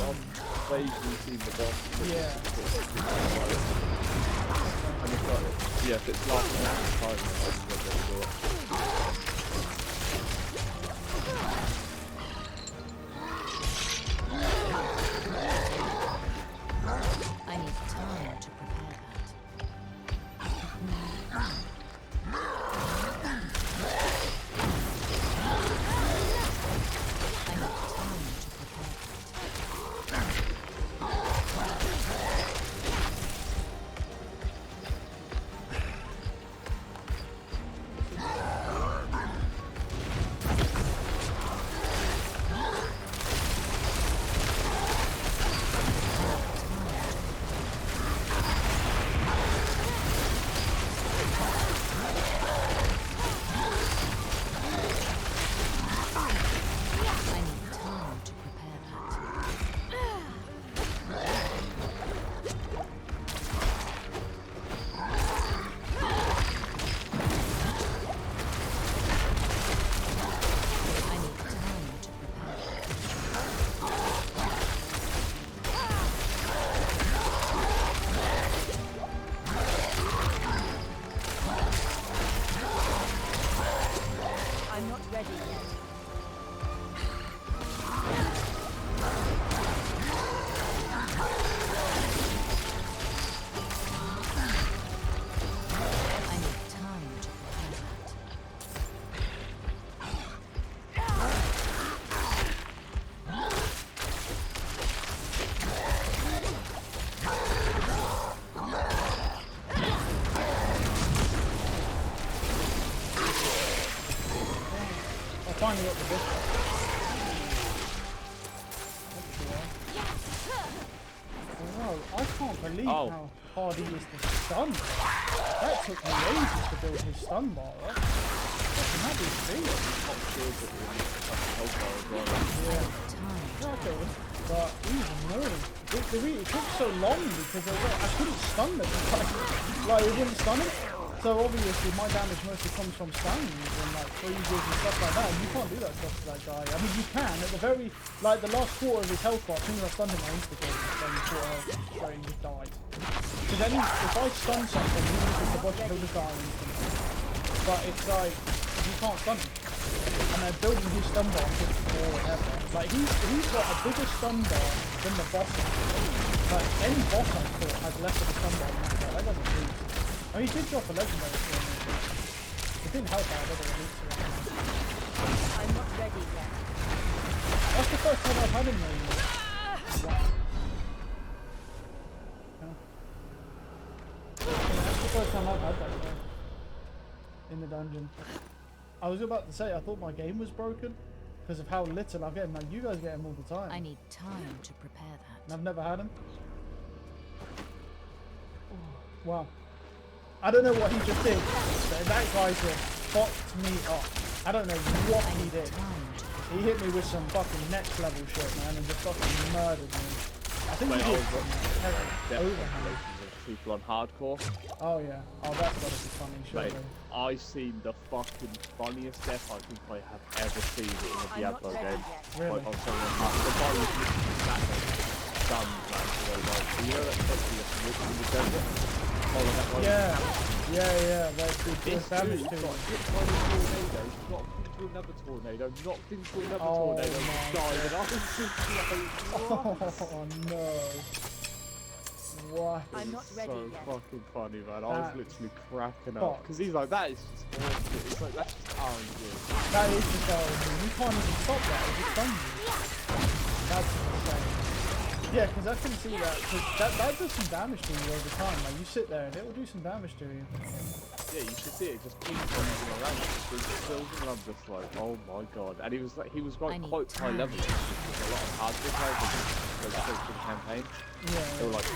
I've vaguely seen the boss. Yeah. And it's like, yeah, if it's lasting that time, then I'll just go do it. I need time to prepare that. I need time to prepare that. I need time to prepare that. I need time to prepare that. I'm not ready yet. I need time to prepare that. I finally got the boss. Wow, I can't believe how hard he is to stun. That took me ages to build his stun bar up. Fucking that is big. Yeah. Time. Yeah, I killed him. But he was annoying. It took so long because I couldn't stun them. Like, it wouldn't stun him. So obviously my damage mostly comes from stuns and like freezes and stuff like that. And you can't do that stuff to that guy. I mean, you can at the very, like the last quarter of his health bar, as soon as I stunned him, I insta-killed him. So he quarter health, so he just died. So then if I stun something, even if it's a bot, he'll just die instantly. But it's like, you can't stun him. And they're building his stun bar forever. Like he's got a bigger stun bar than the boss. Like any boss I thought has less of a stun bar than that guy. That doesn't lose. Oh, he did drop a legendary for me. It didn't help out, whether it leads to it. I'm not ready yet. That's the first time I've had him though. Wow. That's the first time I've had that guy. In the dungeon. I was about to say, I thought my game was broken because of how little I get him. Now you guys get him all the time. I need time to prepare And that. I've never had him. Wow. I don't know what he just did. But that guy just fucked me up. I don't know what he did. Time to He hit me with some fucking next level shit, man, and just fucking murdered me. I think Mate, he I did was some overhand. people on hardcore. Oh yeah. Oh, that's gotta be funny, Mate, surely. I seen the fucking funniest death I think I have ever seen in a I'm Diablo not ready game. yet. Really? Like, on someone hardcore. The guy was literally sat there, stunned, man, for the way. You know that technically that's literally in the desert? Oh, that one. Yeah. Yeah, yeah. Like, This the damage dude to got him. hit by the tornado, got into another tornado, knocked into another Oh tornado, my and died, and I was just like, what? Oh no. What? I'm not ready so yet. fucking funny, man. I was That's literally cracking up. fucked. Because he's like, that is just awesome. It's like, that's just RNG. That is the goal. You can't even stop that. It just stuns you. That's insane. Yeah, because I can see that. Cause that does some damage to you over time. Like you sit there and it will do some damage to you. Yeah, you should see it just keep moving around. It's building, and I'm just like, oh my god. And he was like I need quite high time. level. There's a lot of hardcore players that just go straight to the campaign. Yeah. They were like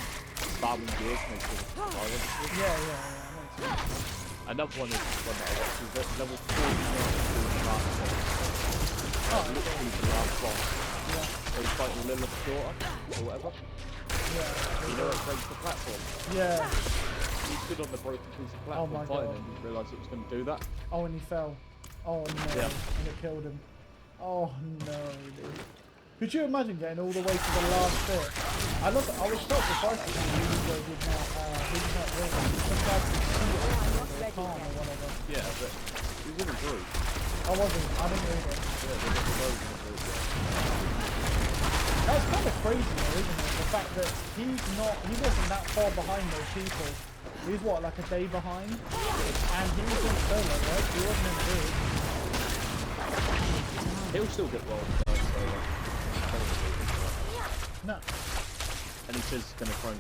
farming gear to make sure the survival. Yeah. Makes sense. Another one is one that I watched is that level 49 doing the last boss. Literally the last boss. Yeah. So he's fighting Lilith's daughter or whatever. Yeah. You know what breaks the platform? Yeah. He stood on the broken piece of Oh platform my fighting God. and didn't realise it was going to do that. Oh, and he fell. Oh no. Yeah. And it killed him. Oh no, dude. Could you imagine getting all the way to the last bit? I was quite surprised to see Hugo did not win. Sometimes you see it or calm or whatever. Yeah, but he was in a group. I wasn't. I didn't read it. Yeah, they got the road in a group. That's kind of crazy though, isn't it? The fact that he wasn't that far behind those people. He was what, like a day behind? And he was in solo, right? He wasn't in big. He'll still get rolled. No. And he says he's going to try and